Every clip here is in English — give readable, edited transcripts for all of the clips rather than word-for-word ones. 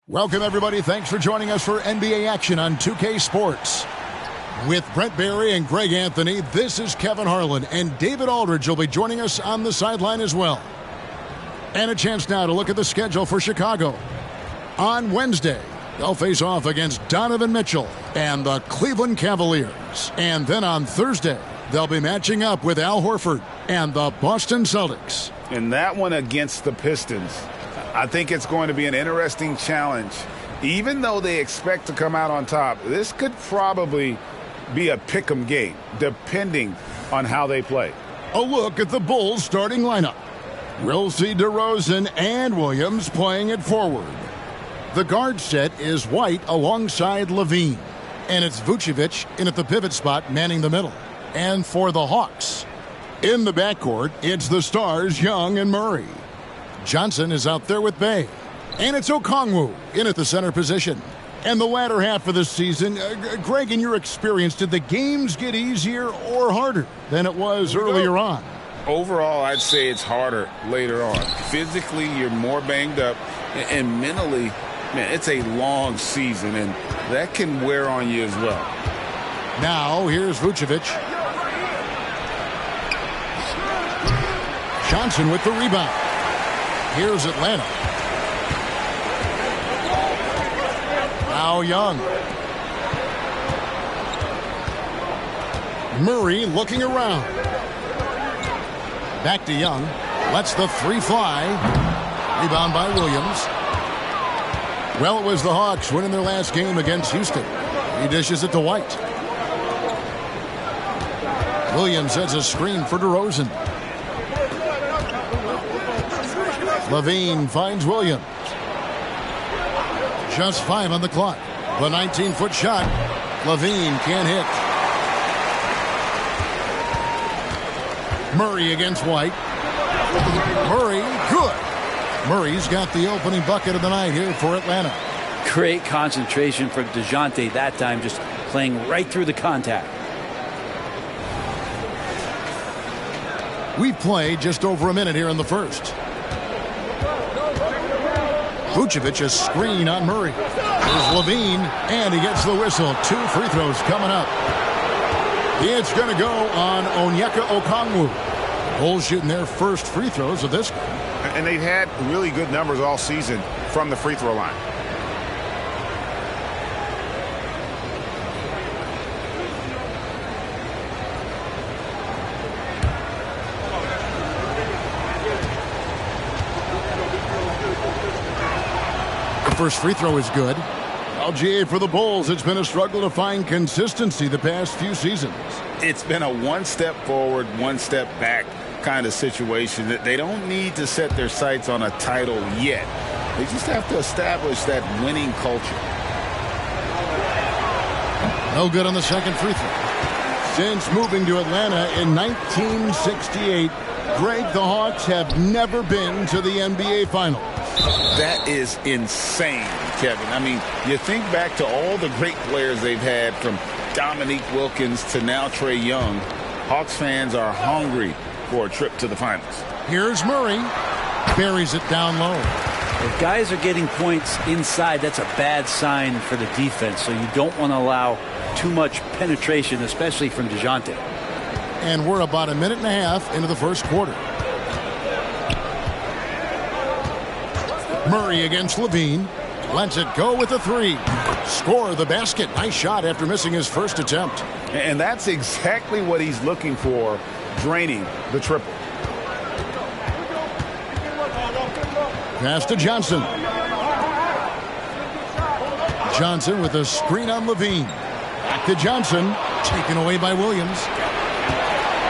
Welcome, everybody. Thanks for joining us for NBA action on 2K Sports. With Brent Barry and Greg Anthony, this is Kevin Harlan, and David Aldridge will be joining us on the sideline as well. And a chance now to look at the schedule for Chicago. On Wednesday, they'll face off against Donovan Mitchell and the Cleveland Cavaliers. And then on Thursday, they'll be matching up with Al Horford and the Boston Celtics. And that one against the Pistons. I think it's going to be an interesting challenge. Even though they expect to come out on top, this could probably be a pick'em game, depending on how they play. A look at the Bulls' starting lineup. We'll see DeRozan and Williams playing it forward. The guard set is White alongside Levine. And it's Vucevic in at the pivot spot manning the middle. And for the Hawks, in the backcourt, it's the stars Young and Murray. Johnson is out there with Bey. And it's Okongwu in at the center position. And the latter half of the season, Greg, in your experience, did the games get easier or harder than it was earlier on? Overall, I'd say it's harder later on. Physically, you're more banged up. And mentally, man, it's a long season, and that can wear on you as well. Now, here's Vucevic. Johnson with the rebound. Here's Atlanta. Now Young. Murray looking around. Back to Young. Lets the three fly. Rebound by Williams. Well, it was the Hawks winning their last game against Houston. He dishes it to White. Williams sets a screen for DeRozan. Levine finds Williams. Just 5 on the clock. The 19-foot shot. Levine can't hit. Murray against White. Murray, good. Murray's got the opening bucket of the night here for Atlanta. Great concentration from DeJounte that time, just playing right through the contact. We've played just over a minute here in the first. Vucevic a screen on Murray. There's Levine, and he gets the whistle. 2 free throws coming up. It's going to go on Onyeka Okongwu. Bulls shooting their first free throws of this game. And they've had really good numbers all season from the free throw line. First free throw is good. LGA for the Bulls. It's been a struggle to find consistency the past few seasons. It's been a one step forward, one step back kind of situation. That they don't need to set their sights on a title yet. They just have to establish that winning culture. No good on the second free throw. Since moving to Atlanta in 1968, Greg, the Hawks have never been to the NBA Finals. That is insane, Kevin. I mean, you think back to all the great players they've had, from Dominique Wilkins to now Trae Young. Hawks fans are hungry for a trip to the finals. Here's Murray. Buries it down low. If guys are getting points inside, that's a bad sign for the defense, so you don't want to allow too much penetration, especially from DeJounte. And we're about a minute and a half into the first quarter. Murray against Levine. Lets it go with a three. Score the basket. Nice shot after missing his first attempt. And that's exactly what he's looking for, draining the triple. Pass to Johnson. Johnson with a screen on Levine. Back to Johnson. Taken away by Williams.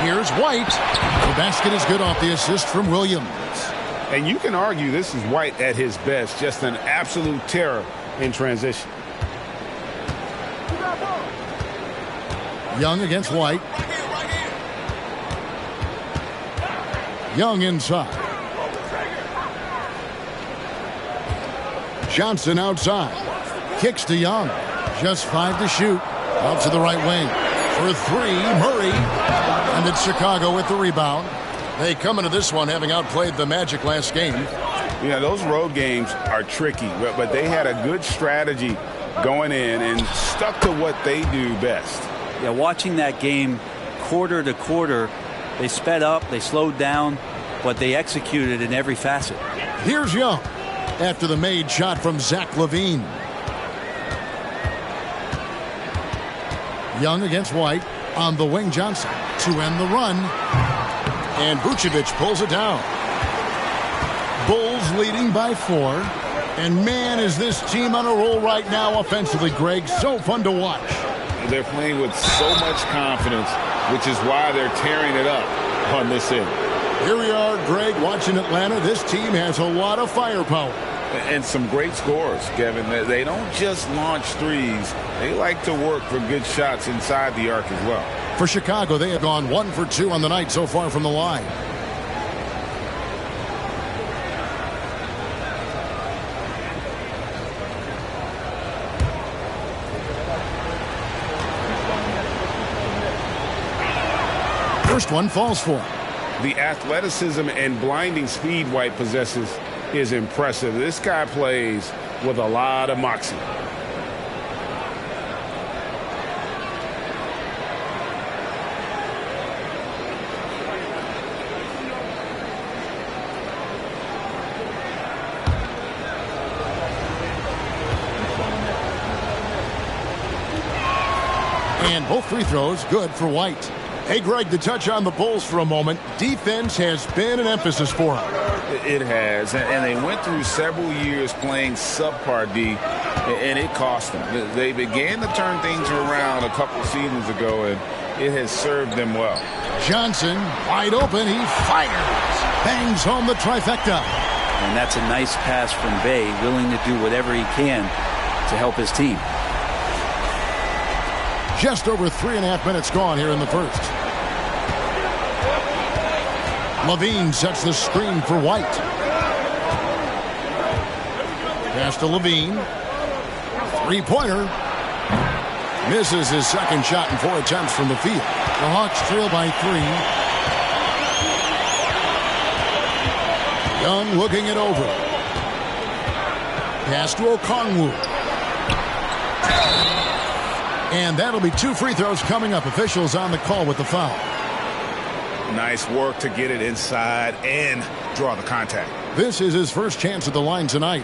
Here's White. The basket is good off the assist from Williams. And you can argue this is White at his best, just an absolute terror in transition. Young against White. Young inside. Johnson outside. Kicks to Young. Just 5 to shoot. Out to the right wing. For 3, Murray. And it's Chicago with the rebound. They come into this one having outplayed the Magic last game. Yeah, those road games are tricky, but they had a good strategy going in and stuck to what they do best. Yeah, watching that game quarter to quarter, they sped up, they slowed down, but they executed in every facet. Here's Young after the made shot from Zach LaVine. Young against White on the wing. Johnson to end the run. And Vucevic pulls it down. Bulls leading by 4. And man, is this team on a roll right now offensively, Greg. So fun to watch. They're playing with so much confidence, which is why they're tearing it up on this end. Here we are, Greg, watching Atlanta. This team has a lot of firepower. And some great scores, Kevin. They don't just launch threes. They like to work for good shots inside the arc as well. For Chicago, they have gone 1 for 2 on the night so far from the line. First one falls for him. The athleticism and blinding speed White possesses is impressive. This guy plays with a lot of moxie. And both free throws good for White. Hey, Greg, to touch on the Bulls for a moment, defense has been an emphasis for them. It has, and they went through several years playing subpar D, and it cost them. They began to turn things around a couple seasons ago, and it has served them well. Johnson, wide open, he fires. Bangs home the trifecta. And that's a nice pass from Bay, willing to do whatever he can to help his team. Just over 3.5 minutes gone here in the first. LaVine sets the screen for White. Pass to LaVine. Three-pointer. Misses his second shot in 4 attempts from the field. The Hawks trail by 3. Young looking it over. Pass to Okongwu. And that'll be 2 free throws coming up. Officials on the call with the foul. Nice work to get it inside and draw the contact. This is his first chance at the line tonight.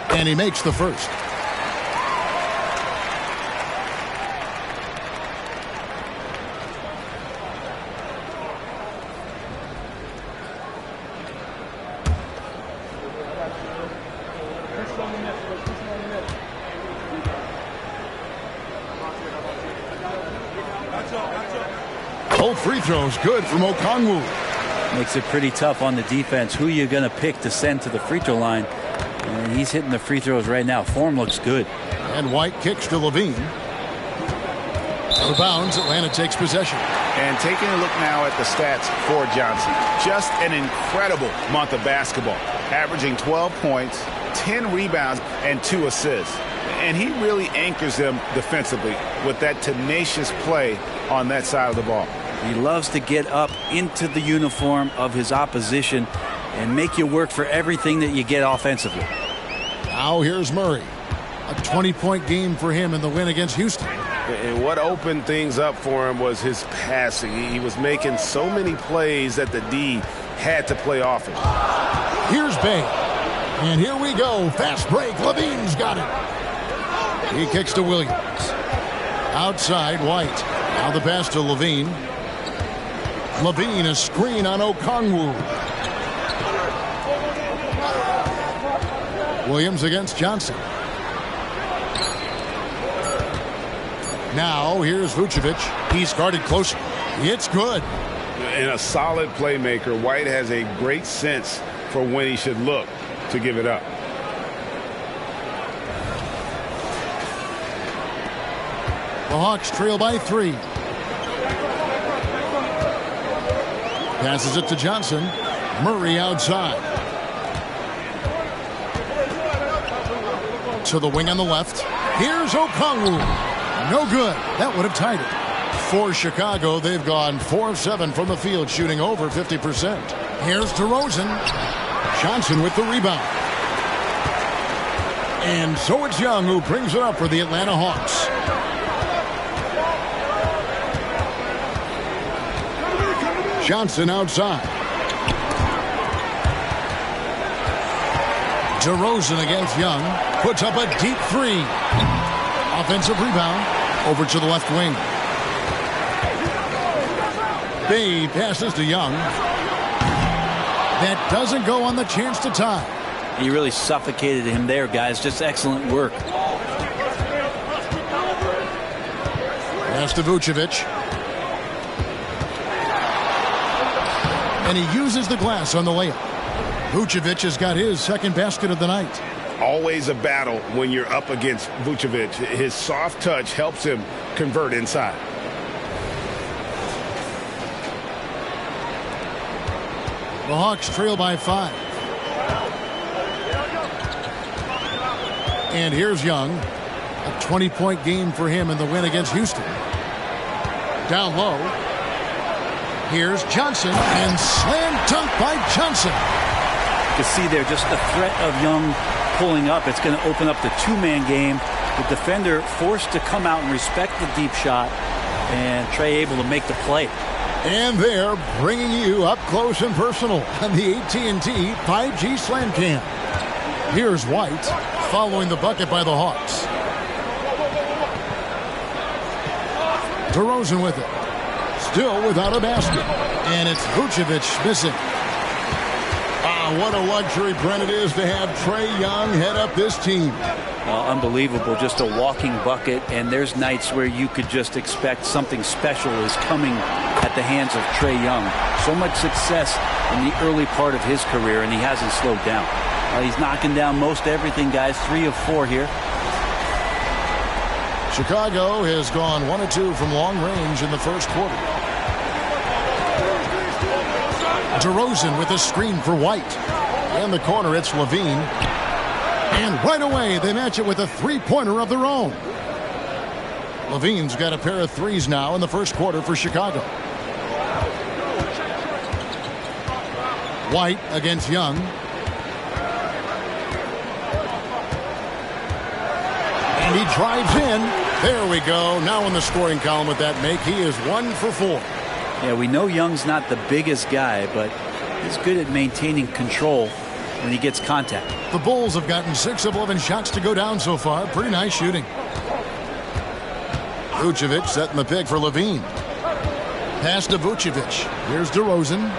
And he makes the first. Both free throws good from Okongwu. Makes it pretty tough on the defense. Who you're going to pick to send to the free throw line. And he's hitting the free throws right now. Form looks good. And White kicks to LaVine. Out of bounds, Atlanta takes possession. And taking a look now at the stats for Johnson. Just an incredible month of basketball. Averaging 12 points, 10 rebounds, and 2 assists. And he really anchors them defensively with that tenacious play on that side of the ball. He loves to get up into the uniform of his opposition and make you work for everything that you get offensively. Now here's Murray. A 20-point game for him in the win against Houston. And what opened things up for him was his passing. He was making so many plays that the D had to play offense. Here's Bay. And here we go. Fast break. LaVine's got it. He kicks to Williams. Outside, White. Now the pass to LaVine. LaVine, a screen on Okongwu. Williams against Johnson. Now here's Vucevic. He's guarded closer. It's good. And a solid playmaker. White has a great sense for when he should look to give it up. The Hawks trail by 3. Passes it to Johnson. Murray outside. To the wing on the left. Here's Okongwu. No good. That would have tied it. For Chicago, they've gone 4 of 7 from the field, shooting over 50%. Here's DeRozan. Johnson with the rebound. And so it's Young who brings it up for the Atlanta Hawks. Johnson outside. DeRozan against Young. Puts up a deep three. Offensive rebound. Over to the left wing. Bay passes to Young. That doesn't go on the chance to tie. He really suffocated him there, guys. Just excellent work. Pass to Vucevic. And he uses the glass on the layup. Vucevic has got his second basket of the night. Always a battle when you're up against Vucevic. His soft touch helps him convert inside. The Hawks trail by 5. And here's Young. A 20-point game for him in the win against Houston. Down low. Here's Johnson, and slam dunk by Johnson. You can see there just the threat of Young pulling up. It's going to open up the two-man game. The defender forced to come out and respect the deep shot, and Trey able to make the play. And they're bringing you up close and personal on the AT&T 5G Slam Cam. Here's White following the bucket by the Hawks. DeRozan with it. Still without a basket. And it's Vucevic missing. What a luxury, Brent, it is to have Trey Young head up this team. Unbelievable. Just a walking bucket. And there's nights where you could just expect something special is coming at the hands of Trey Young. So much success in the early part of his career, and he hasn't slowed down. He's knocking down most everything, guys. 3 of 4 here. Chicago has gone 1 of 2 from long range in the first quarter. DeRozan with a screen for White. In the corner, it's Levine. And right away, they match it with a three-pointer of their own. Levine's got a pair of threes now in the first quarter for Chicago. White against Young. And he drives in. There we go. Now in the scoring column with that make, he is 1 for 4. Yeah, we know Young's not the biggest guy, but he's good at maintaining control when he gets contact. The Bulls have gotten 6 of 11 shots to go down so far. Pretty nice shooting. Vucevic setting the pick for Levine. Pass to Vucevic. Here's DeRozan.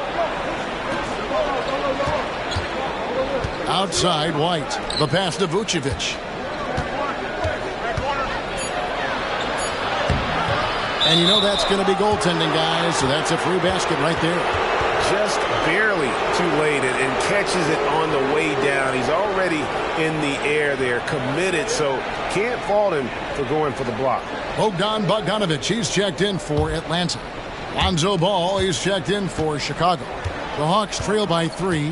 Outside, White. The pass to Vucevic. And you know that's going to be goaltending, guys, so that's a free basket right there. Just barely too late and catches it on the way down. He's already in the air there, committed, so can't fault him for going for the block. Bogdan Bogdanovic, he's checked in for Atlanta. Lonzo Ball, he's checked in for Chicago. The Hawks trail by 3.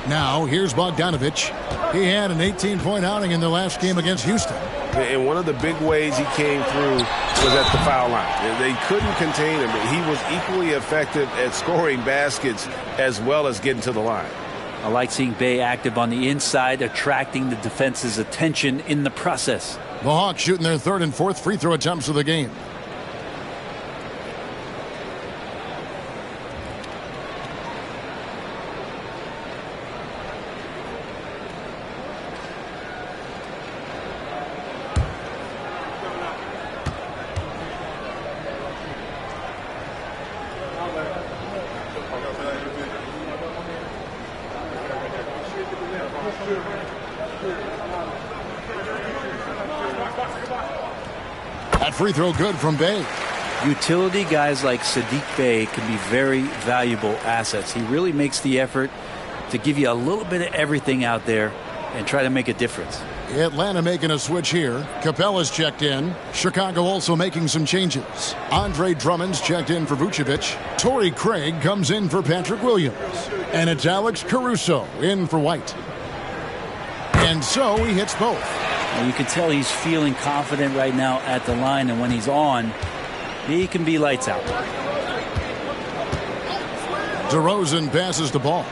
Now, here's Bogdanovic. He had an 18-point outing in their last game against Houston. And one of the big ways he came through was at the foul line. They couldn't contain him. He was equally effective at scoring baskets as well as getting to the line. I like seeing Bay active on the inside, attracting the defense's attention in the process. The Hawks shooting their 3rd and 4th free throw attempts of the game. That free throw good from Bay. Utility guys like Saddiq Bey can be very valuable assets. He really makes the effort to give you a little bit of everything out there and try to make a difference. Atlanta making a switch here. Capella's checked in. Chicago also making some changes. Andre Drummond's checked in for Vucevic. Torrey Craig comes in for Patrick Williams. And it's Alex Caruso in for White. And so he hits both. And you can tell he's feeling confident right now at the line, and when he's on, he can be lights out. DeRozan passes the ball.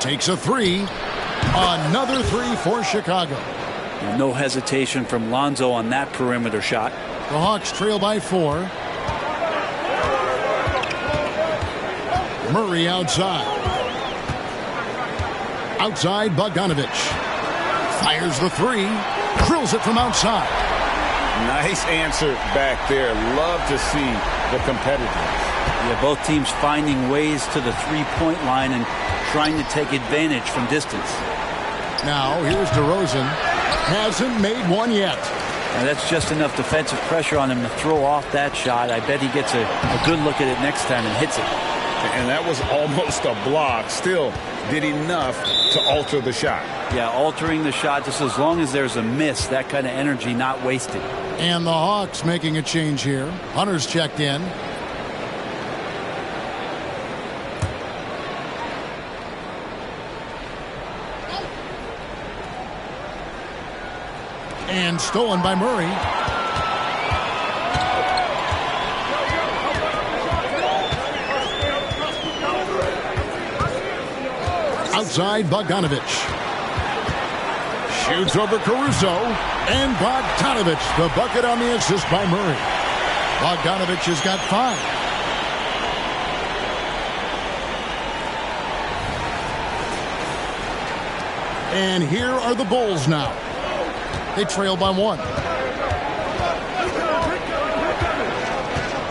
Takes a three. Another three for Chicago. No hesitation from Lonzo on that perimeter shot. The Hawks trail by 4. Murray outside. Outside, Bogdanovic. Fires the three. Drills it from outside. Nice answer back there. Love to see the competitiveness. Yeah, both teams finding ways to the three-point line and trying to take advantage from distance. Now, here's DeRozan. Hasn't made one yet. Now, that's just enough defensive pressure on him to throw off that shot. I bet he gets a good look at it next time and hits it. And that was almost a block. Still did enough to alter the shot. Yeah, altering the shot just as long as there's a miss, that kind of energy not wasted. And the Hawks making a change here. Hunter's checked in. And stolen by Murray. Outside, Bogdanovic. Shoots over Caruso. And Bogdanovic, the bucket on the assist by Murray. Bogdanovic has got 5. And here are the Bulls now. They trail by 1.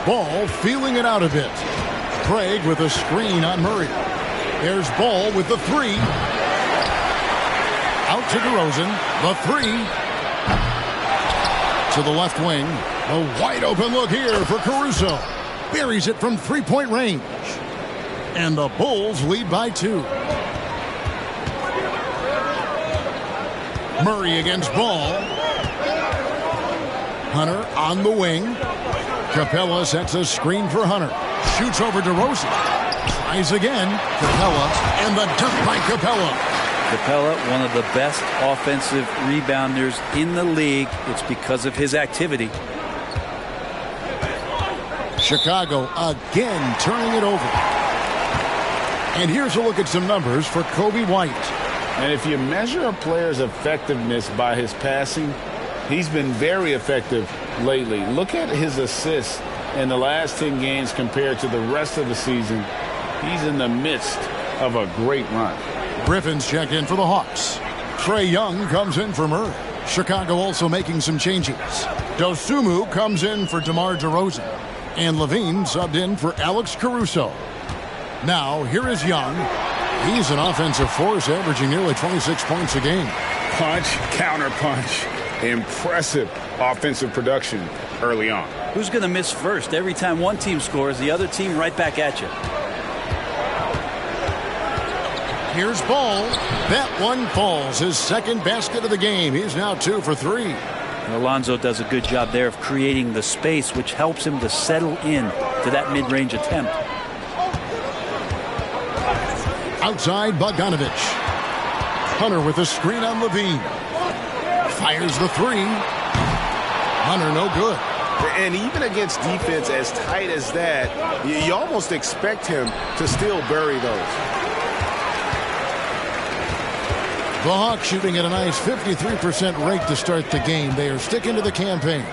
Ball feeling it out a bit. Craig with a screen on Murray. There's Ball with the 3. Out to DeRozan. The 3. To the left wing. A wide open look here for Caruso. Buries it from three-point range. And the Bulls lead by 2. Murray against Ball. Hunter on the wing. Capella sets a screen for Hunter. Shoots over DeRozan. Tries again. Capella. And the dunk by Capella. Capella, one of the best offensive rebounders in the league. It's because of his activity. Chicago again turning it over. And here's a look at some numbers for Coby White. And if you measure a player's effectiveness by his passing, he's been very effective lately. Look at his assists in the last 10 games compared to the rest of the season. He's in the midst of a great run. Griffin's checked in for the Hawks. Trae Young comes in for Murray. Chicago also making some changes. Dosunmu comes in for DeMar DeRozan. And Levine subbed in for Alex Caruso. Now, here is Young. He's an offensive force, averaging nearly 26 points a game. Punch, counter punch. Impressive offensive production early on. Who's going to miss first? Every time one team scores, the other team right back at you. Here's Ball. That one falls. His second basket of the game. He's now 2 for 3. Alonzo does a good job there of creating the space, which helps him to settle in to that mid-range attempt. Outside, Bogdanovic. Hunter with a screen on Levine. Fires the 3. Hunter no good. And even against defense as tight as that, you almost expect him to still bury those. The Hawks shooting at a nice 53% rate to start the game. They are sticking to the campaign.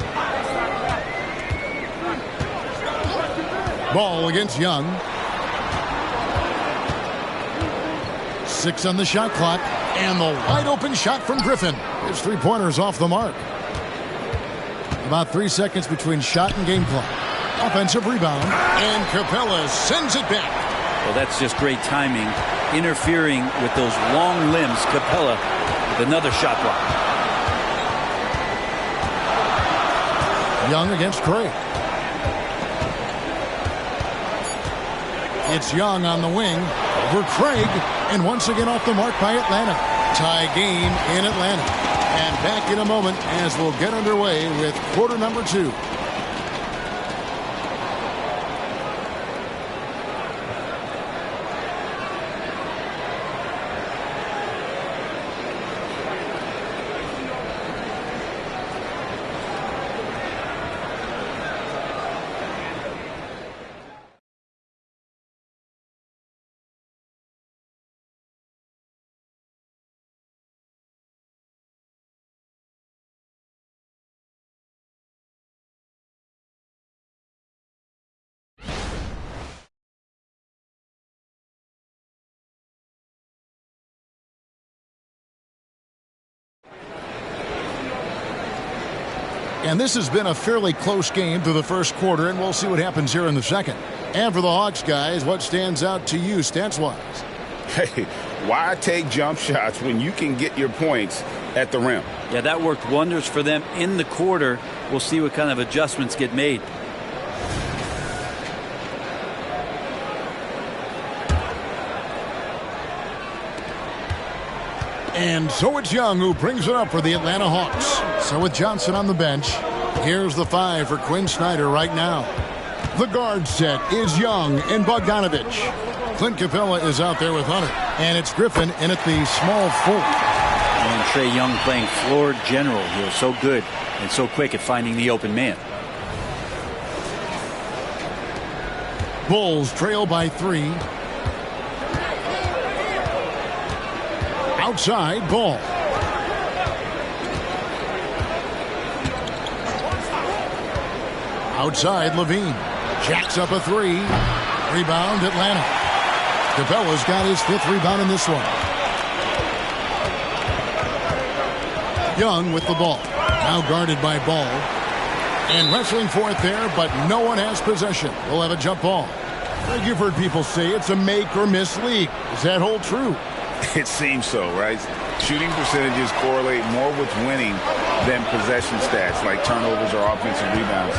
Ball against Young. 6 on the shot clock. And the wide open shot from Griffin. His three-pointer's off the mark. About 3 seconds between shot and game clock. Offensive rebound. And Capella sends it back. Well, that's just great timing. Interfering with those long limbs. Capella with another shot block. Young against Craig. It's Young on the wing. Over Craig. And once again off the mark by Atlanta. Tie game in Atlanta. And back in a moment as we'll get underway with quarter number 2. And this has been a fairly close game through the first quarter, and we'll see what happens here in the second. And for the Hawks, guys, what stands out to you stats-wise? Hey, why take jump shots when you can get your points at the rim? Yeah, that worked wonders for them in the quarter. We'll see what kind of adjustments get made. And so it's Young who brings it up for the Atlanta Hawks. So with Johnson on the bench, here's the 5 for Quinn Snyder right now. The guard set is Young and Bogdanovich. Clint Capella is out there with Hunter. And it's Griffin in at the small forward. And Trae Young playing floor general here. So good and so quick at finding the open man. Bulls trail by 3. Outside, Ball. Outside, Levine. Jacks up a 3. Rebound, Atlanta. Capella's got his 5th rebound in this one. Young with the ball. Now guarded by Ball. And wrestling for it there, but no one has possession. We'll have a jump ball. Like you've heard people say, it's a make or miss league. Does that hold true? It seems so, right? Shooting percentages correlate more with winning than possession stats like turnovers or offensive rebounds.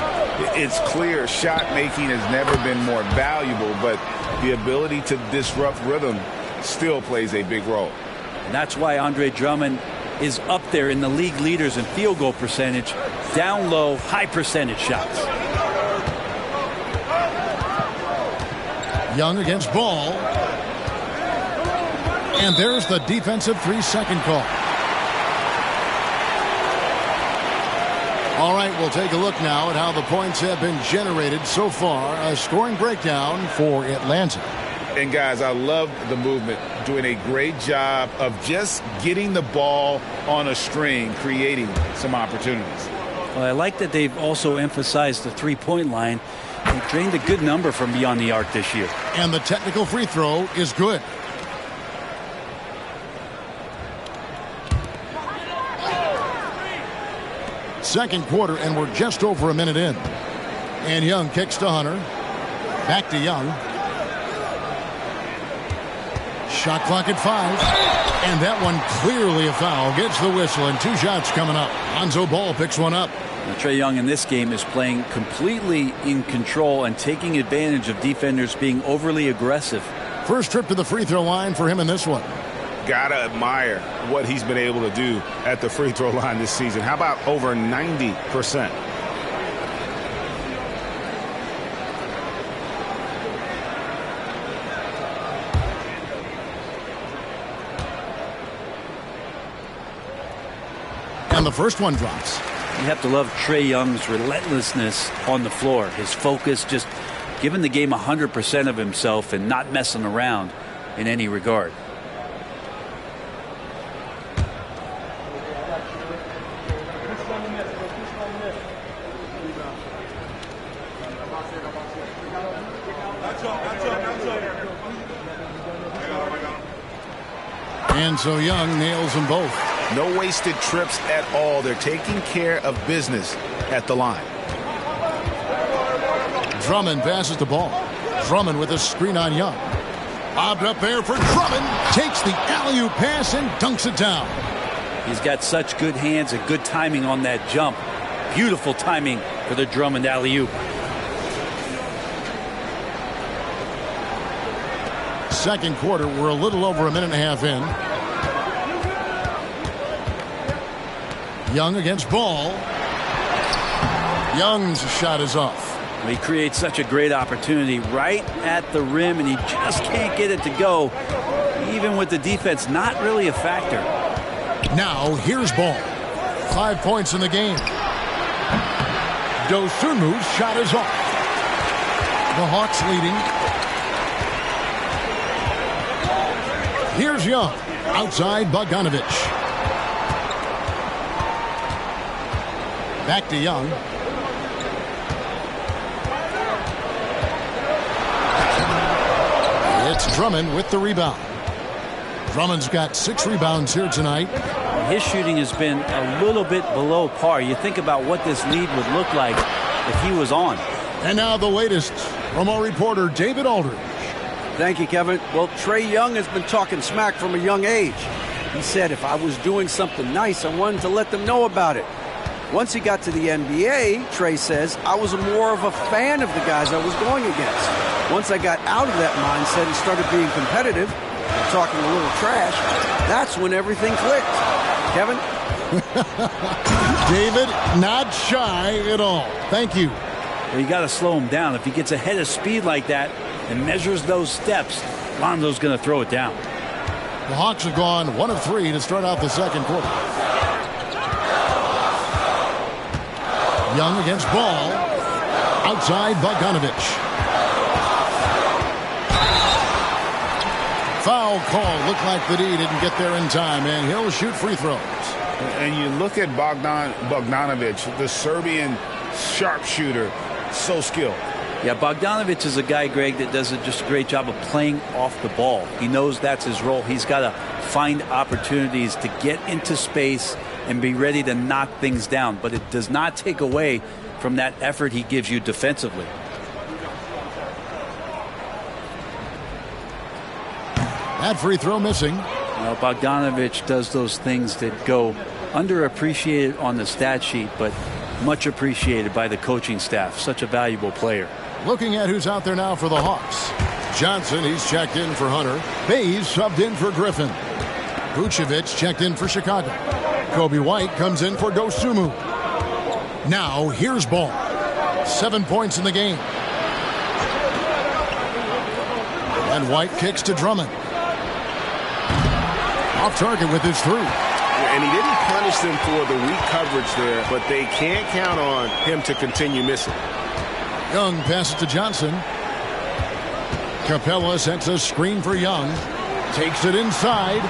It's clear shot making has never been more valuable, but the ability to disrupt rhythm still plays a big role. And that's why Andre Drummond is up there in the league leaders in field goal percentage, down low, high percentage shots. Young against Ball. And there's the defensive 3-second call. All right, we'll take a look now at how the points have been generated so far. A scoring breakdown for Atlanta. And guys, I love the movement, doing a great job of just getting the ball on a string, creating some opportunities. Well, I like that they've also emphasized the three-point line. They drained a good number from beyond the arc this year. And the technical free throw is good. Second quarter, and we're just over a minute in. And Young kicks to Hunter. Back to Young. Shot clock at 5. And that one clearly a foul. Gets the whistle, and 2 shots coming up. Lonzo Ball picks one up. Now, Trae Young in this game is playing completely in control and taking advantage of defenders being overly aggressive. First trip to the free throw line for him in this one. Gotta admire what he's been able to do at the free throw line this season. How about over 90%? And the first one drops. You have to love Trae Young's relentlessness on the floor. His focus, just giving the game 100% of himself and not messing around in any regard. And so Young nails them both. No wasted trips at all. They're taking care of business at the line. Drummond passes the ball. Drummond with a screen on Young. Bobbed up there for Drummond. Takes the alley-oop pass and dunks it down. He's got such good hands and good timing on that jump. Beautiful timing for the Drummond alley-oop. Second quarter, we're a little over a minute and a half in. Young against Ball. Young's shot is off. He creates such a great opportunity right at the rim, and he just can't get it to go. Even with the defense not really a factor. Now here's Ball. 5 points in the game. Dosunmu's shot is off. The Hawks leading. Here's Young. Outside Bogdanovich. Back to Young. It's Drummond with the rebound. Drummond's got 6 rebounds here tonight. His shooting has been a little bit below par. You think about what this lead would look like if he was on. And now the latest from our reporter David Aldridge. Thank you, Kevin. Well, Trae Young has been talking smack from a young age. He said if I was doing something nice, I wanted to let them know about it. Once he got to the NBA, Trae says, I was more of a fan of the guys I was going against. Once I got out of that mindset and started being competitive and talking a little trash, that's when everything clicked. Kevin? David, not shy at all. Thank you. Well, you got to slow him down. If he gets ahead of speed like that and measures those steps, Lonzo's going to throw it down. The Hawks have gone 1 of 3 to start out the second quarter. Young against Ball. Outside Bogdanovich. Foul call. Looked like the D didn't get there in time, and he'll shoot free throws. And you look at Bogdanovich, the Serbian sharpshooter, so skilled. Yeah, Bogdanovich is a guy, Greg, that does just a great job of playing off the ball. He knows that's his role. He's got to find opportunities to get into space and be ready to knock things down. But it does not take away from that effort he gives you defensively. That free throw missing. Well, Bogdanovich does those things that go underappreciated on the stat sheet, but much appreciated by the coaching staff. Such a valuable player. Looking at who's out there now for the Hawks. Johnson, he's checked in for Hunter. Hayes subbed in for Griffin. Vucevic checked in for Chicago. Kobe White comes in for Dosunmu. Now here's Ball. 7 points in the game. And White kicks to Drummond. Off target with his 3. And he didn't punish them for the weak coverage there, but they can't count on him to continue missing. Young passes to Johnson. Capella sets a screen for Young. Takes it inside.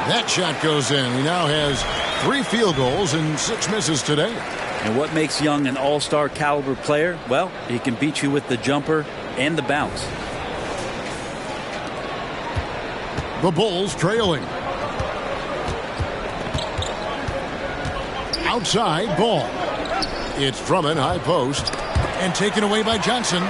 That shot goes in. He now has 3 field goals and 6 misses today. And what makes Young an all-star caliber player? Well, he can beat you with the jumper and the bounce. The Bulls trailing. Outside Ball. It's Drummond, high post, and taken away by Johnson.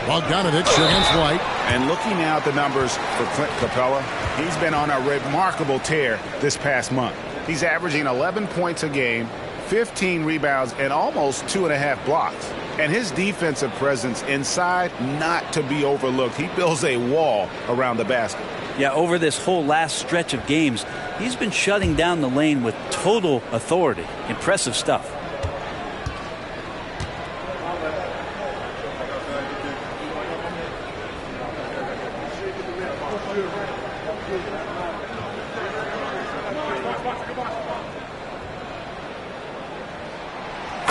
Bogdanovich against White. And looking now at the numbers for Clint Capella, he's been on a remarkable tear this past month. He's averaging 11 points a game, 15 rebounds, and almost 2.5 blocks. And his defensive presence inside, not to be overlooked. He builds a wall around the basket. Yeah, over this whole last stretch of games, he's been shutting down the lane with total authority. Impressive stuff.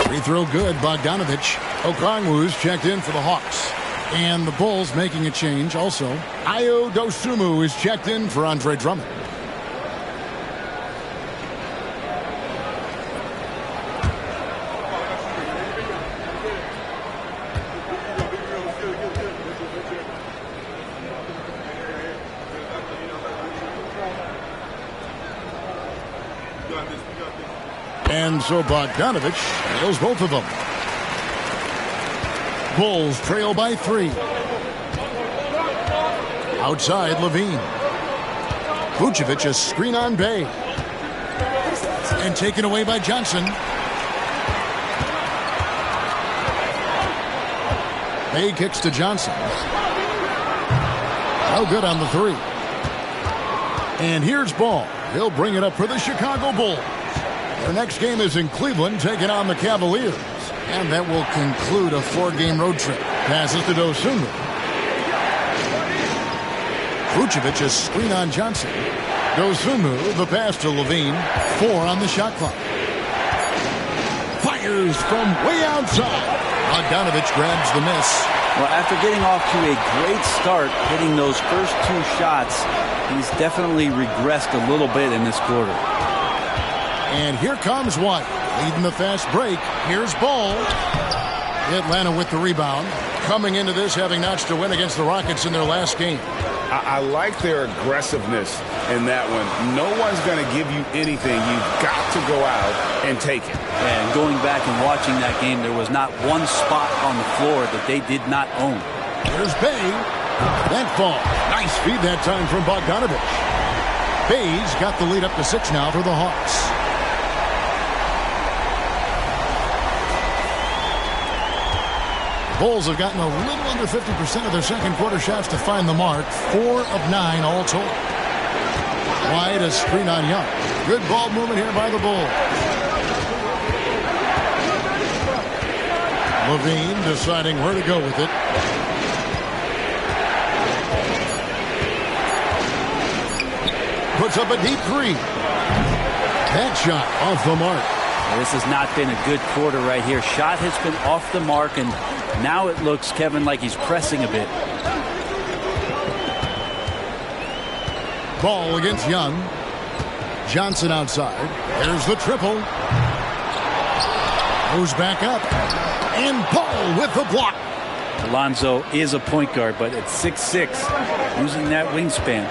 Free throw good, Bogdanovich. Okongwu's checked in for the Hawks. And the Bulls making a change also. Ayo Dosunmu is checked in for Andre Drummond. And so Bogdanovich nails both of them. Bulls trail by 3. Outside Levine. Vucevic a screen on Bay. And taken away by Johnson. Bay kicks to Johnson. No good on the 3. And here's Ball. He'll bring it up for the Chicago Bulls. Their next game is in Cleveland, taking on the Cavaliers. And that will conclude a 4-game road trip. Passes to Dosunmu. Vucevic a screen on Johnson. Dosunmu, the pass to Levine. 4 on the shot clock. Fires from way outside. Bogdanovich grabs the miss. Well, after getting off to a great start, hitting those first 2 shots, he's definitely regressed a little bit in this quarter. And here comes White, leading the fast break. Here's Ball. Atlanta with the rebound. Coming into this, having notched a win against the Rockets in their last game. I like their aggressiveness in that one. No one's going to give you anything. You've got to go out and take it. And going back and watching that game, there was not one spot on the floor that they did not own. Here's Bay. That ball. Nice feed that time from Bogdanovich. Bay's got the lead up to 6 now for the Hawks. Bulls have gotten a little under 50% of their second quarter shots to find the mark. 4 of 9 all told. White a screen on Young. Good ball movement here by the Bulls. Levine deciding where to go with it. Puts up a deep 3. That shot off the mark. This has not been a good quarter right here. Shot has been off the mark, and now it looks, Kevin, like he's pressing a bit. Ball against Young. Johnson outside. There's the triple. Goes back up. And Ball with the block. Alonzo is a point guard, but at 6'6", using that wingspan.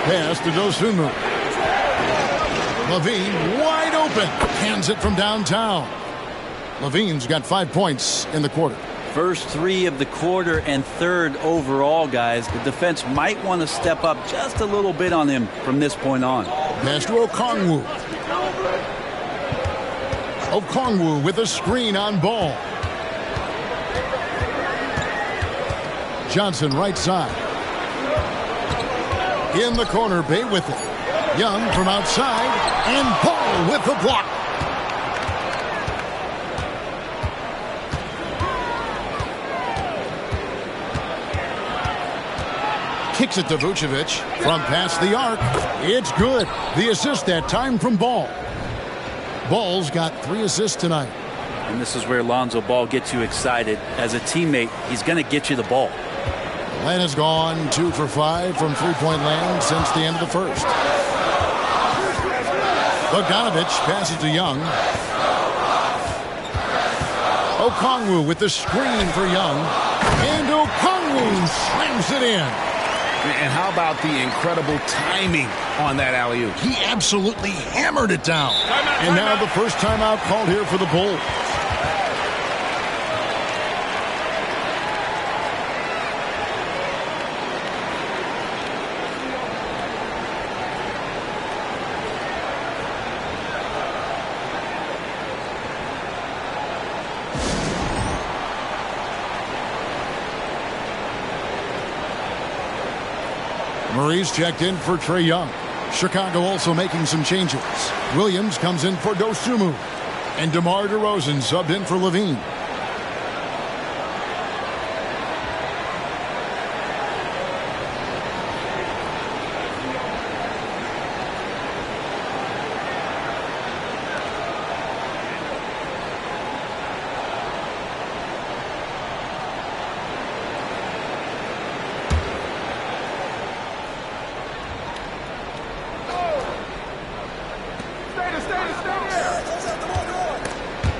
Pass to Dosunmu. Levine wide open. Hands it from downtown. Levine's got 5 points in the quarter. First 3 of the quarter and 3rd overall, guys. The defense might want to step up just a little bit on him from this point on. Pass to Okongwu. Okongwu with a screen on Ball. Johnson right side. In the corner, Bay with it. Young from outside, and Ball with the block. Kicks it to Vucevic from past the arc. It's good. The assist that time from Ball. Ball's got 3 assists tonight. And this is where Lonzo Ball gets you excited. As a teammate, he's going to get you the ball. Atlanta's gone 2 for 5 from three-point land since the end of the first. Bogdanovich passes to Young. Okongwu with the screen for Young. And Okongwu slams it in. And how about the incredible timing on that alley-oop? He absolutely hammered it down. And now the first timeout called here for the Bulls. Murray's checked in for Trae Young. Chicago also making some changes. Williams comes in for Dosunmu. And DeMar DeRozan subbed in for Levine.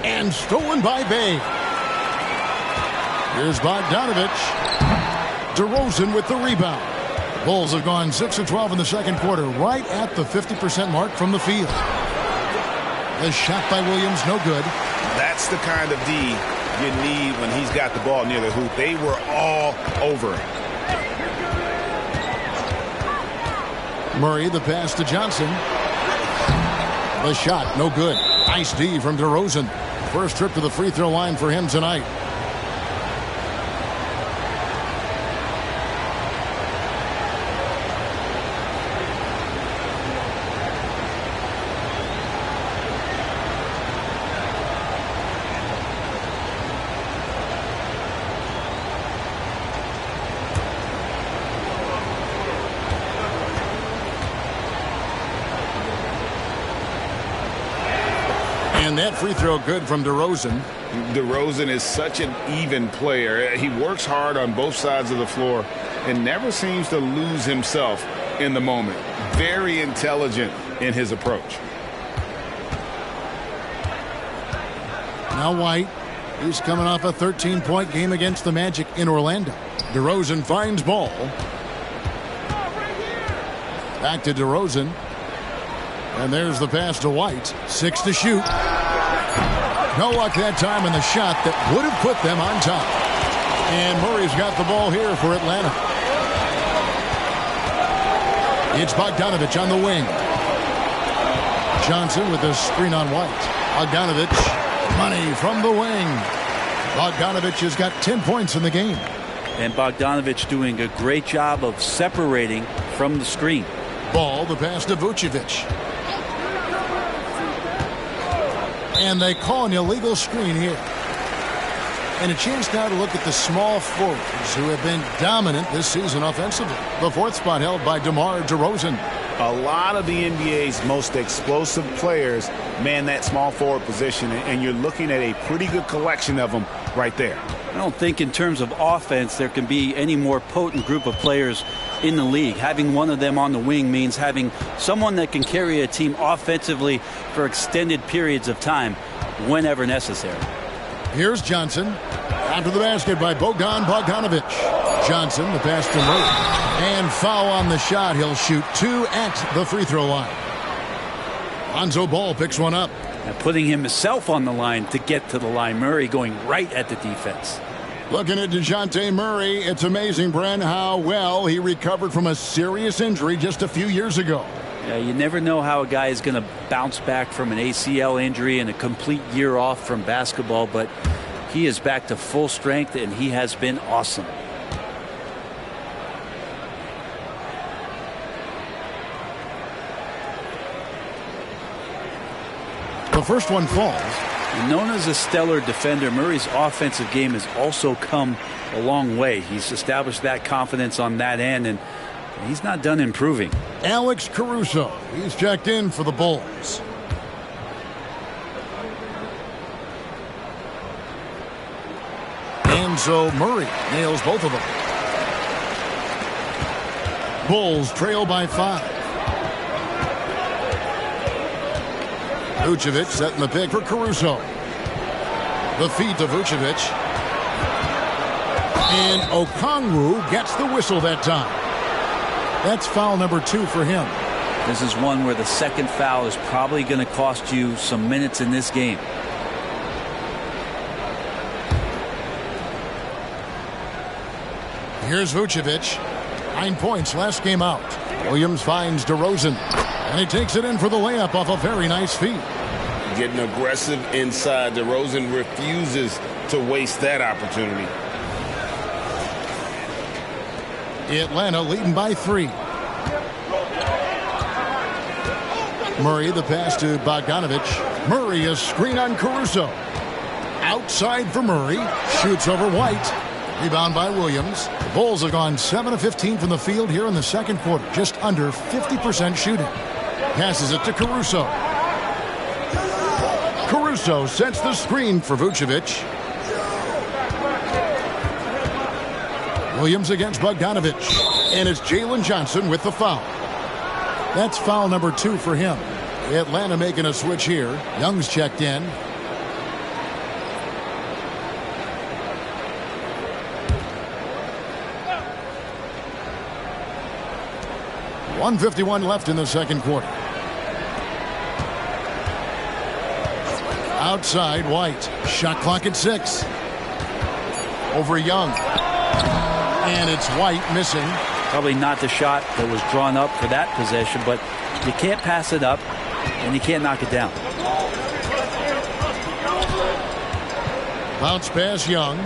And stolen by Bay. Here's Bogdanovich. DeRozan with the rebound. Bulls have gone 6 of 12 in the second quarter, right at the 50% mark from the field. The shot by Williams, no good. That's the kind of D you need when he's got the ball near the hoop. They were all over it. Murray, the pass to Johnson. The shot, no good. Nice D from DeRozan. First trip to the free throw line for him tonight. And that free throw good from DeRozan. DeRozan is such an even player. He works hard on both sides of the floor and never seems to lose himself in the moment. Very intelligent in his approach. Now White. He's coming off a 13-point game against the Magic in Orlando. DeRozan finds ball. Back to DeRozan. And there's the pass to White. 6 to shoot. No luck that time in the shot that would have put them on top. And Murray's got the ball here for Atlanta. It's Bogdanovich on the wing. Johnson with the screen on White. Bogdanovich, money from the wing. Bogdanovich has got 10 points in the game. And Bogdanovich doing a great job of separating from the screen. Ball, the pass to Vucevic. And they call an illegal screen here. And a chance now to look at the small forwards who have been dominant this season offensively. The fourth spot held by DeMar DeRozan. A lot of the NBA's most explosive players man that small forward position, and you're looking at a pretty good collection of them right there. I don't think in terms of offense there can be any more potent group of players in the league. Having one of them on the wing means having someone that can carry a team offensively for extended periods of time whenever necessary. Here's Johnson. After the basket by Bogdan Bogdanovich. Johnson, the pass to Murray. And foul on the shot. He'll shoot 2 at the free throw line. Lonzo Ball picks one up. And putting himself on the line to get to the line. Murray going right at the defense. Looking at DeJounte Murray, it's amazing, Bren, how well he recovered from a serious injury just a few years ago. Yeah, you never know how a guy is going to bounce back from an ACL injury and a complete year off from basketball, but he is back to full strength, and he has been awesome. The first one falls. Known as a stellar defender, Murray's offensive game has also come a long way. He's established that confidence on that end, and he's not done improving. Alex Caruso. He's checked in for the Bulls. And so Murray nails both of them. Bulls trail by 5. Vucevic setting the pick for Caruso. The feed to Vucevic. And Okongwu gets the whistle that time. That's foul number 2 for him. This is one where the second foul is probably going to cost you some minutes in this game. Here's Vucevic. 9 points last game out. Williams finds DeRozan. And he takes it in for the layup off a very nice feed. Getting aggressive inside. DeRozan refuses to waste that opportunity. Atlanta leading by 3. Murray, the pass to Bogdanovich. Murray, a screen on Caruso. Outside for Murray. Shoots over White. Rebound by Williams. The Bulls have gone 7 of 15 from the field here in the second quarter. Just under 50% shooting. Passes it to Caruso. Caruso sets the screen for Vucevic. Williams against Bogdanovich. And it's Jalen Johnson with the foul. That's foul number 2 for him. Atlanta making a switch here. Young's checked in. .151 left in the second quarter. Outside, White. Shot clock at 6. Over Young. And it's White missing. Probably not the shot that was drawn up for that possession, but you can't pass it up, and you can't knock it down. Bounce pass, Young.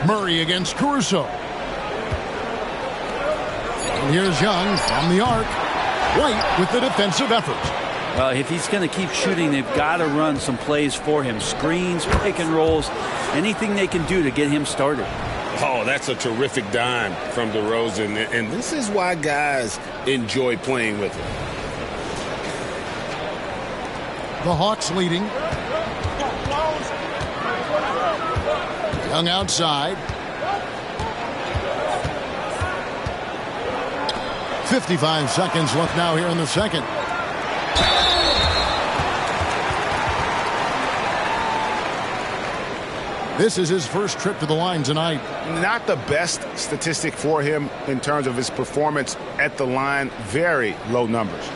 Murray against Caruso. And here's Young from the arc. White with the defensive effort. Well, if he's going to keep shooting, they've got to run some plays for him. Screens, pick and rolls, anything they can do to get him started. Oh, that's a terrific dime from DeRozan, and this is why guys enjoy playing with him. The Hawks leading. Young outside. 55 seconds left now here in the second. This is his first trip to the line tonight. Not the best statistic for him in terms of his performance at the line. Very low numbers.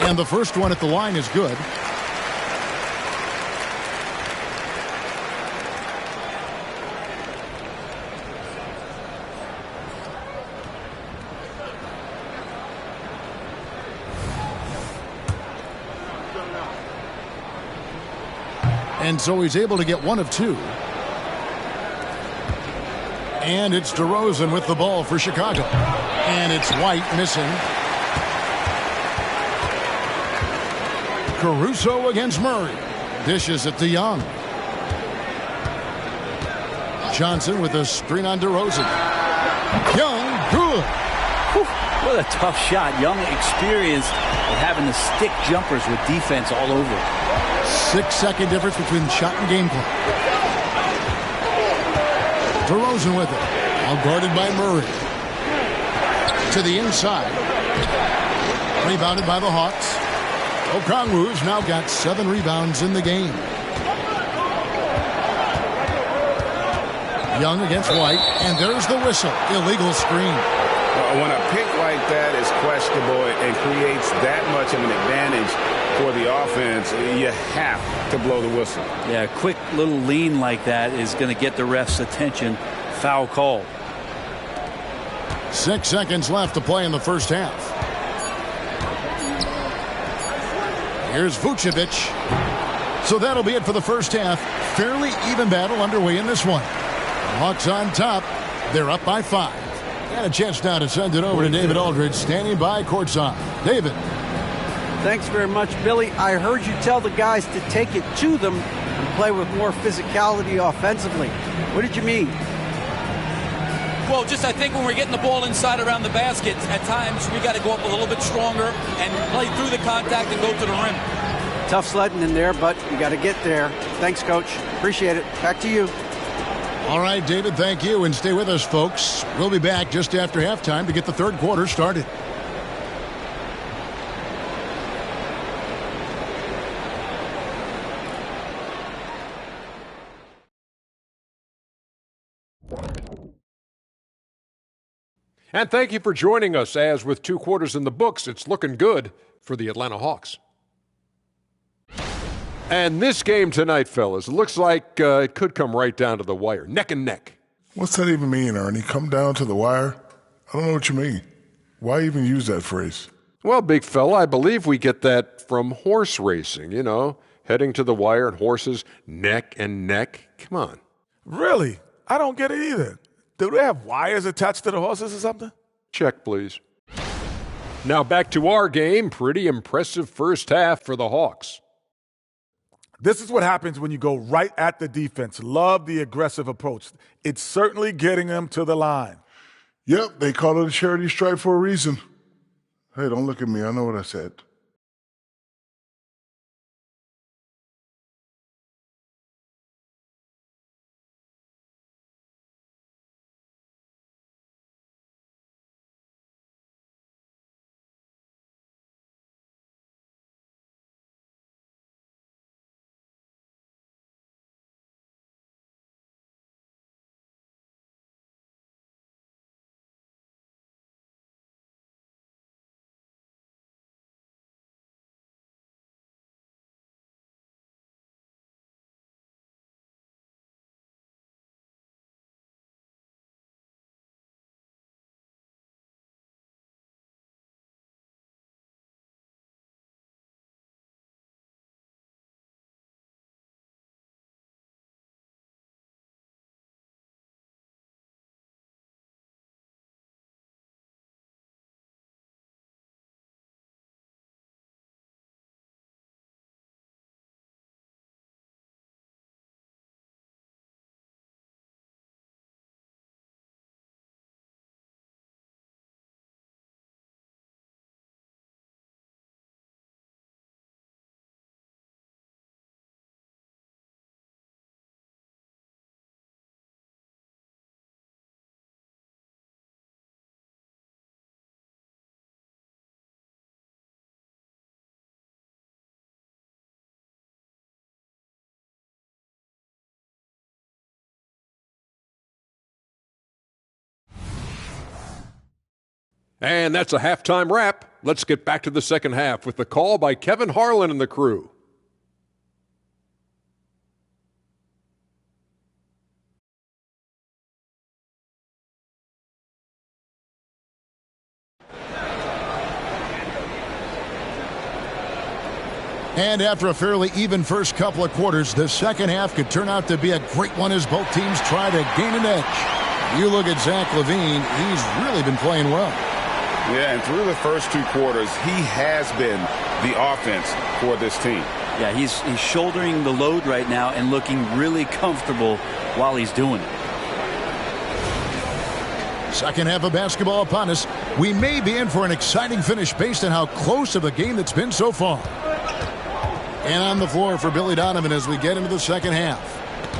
And the first one at the line is good. And so he's able to get one of two. And it's DeRozan with the ball for Chicago. And it's White missing. Caruso against Murray. Dishes it to Young. Johnson with a screen on DeRozan. Young, good. Whew, what a tough shot. Young experienced at having the stick jumpers with defense all over it. 6-second difference between shot and game clock. DeRozan with it. Now guarded by Murray. To the inside. Rebounded by the Hawks. Okongwu's now got 7 rebounds in the game. Young against White, and there's the whistle. Illegal screen. When a pick like that is questionable and creates that much of an advantage for the offense, you have to blow the whistle. Yeah, a quick little lean like that is going to get the ref's attention. Foul call. 6 seconds left to play in the first half. Here's Vucevic. So that'll be it for the first half. Fairly even battle underway in this one. Hawks on top. They're up by 5. And a chance now to send it over to David Aldridge, standing by courtside. David. Thanks very much, Billy. I heard you tell the guys to take it to them and play with more physicality offensively. What did you mean? Well, just I think when we're getting the ball inside around the basket, at times we got to go up a little bit stronger and play through the contact and go to the rim. Tough sledding in there, but you got to get there. Thanks, Coach. Appreciate it. Back to you. All right, David, thank you. And stay with us, folks. We'll be back just after halftime to get the third quarter started. And thank you for joining us, as with 2 quarters in the books, it's looking good for the Atlanta Hawks. And this game tonight, fellas, looks like it could come right down to the wire, neck and neck. What's that even mean, Ernie? Come down to the wire? I don't know what you mean. Why even use that phrase? Well, big fella, I believe we get that from horse racing, you know, heading to the wire and horses neck and neck. Come on. Really? I don't get it either. Do they have wires attached to the horses or something? Check, please. Now back to our game. Pretty impressive first half for the Hawks. This is what happens when you go right at the defense. Love the aggressive approach. It's certainly getting them to the line. Yep, they call it a charity stripe for a reason. Hey, don't look at me. I know what I said. And that's a halftime wrap. Let's get back to the second half with the call by Kevin Harlan and the crew. And after a fairly even first couple of quarters, the second half could turn out to be a great one as both teams try to gain an edge. You look at Zach LaVine, he's really been playing well. Yeah, and through the first two quarters, he has been the offense for this team. Yeah, he's shouldering the load right now and looking really comfortable while he's doing it. Second half of basketball upon us. We may be in for an exciting finish based on how close of a game that's been so far. And on the floor for Billy Donovan as we get into the second half.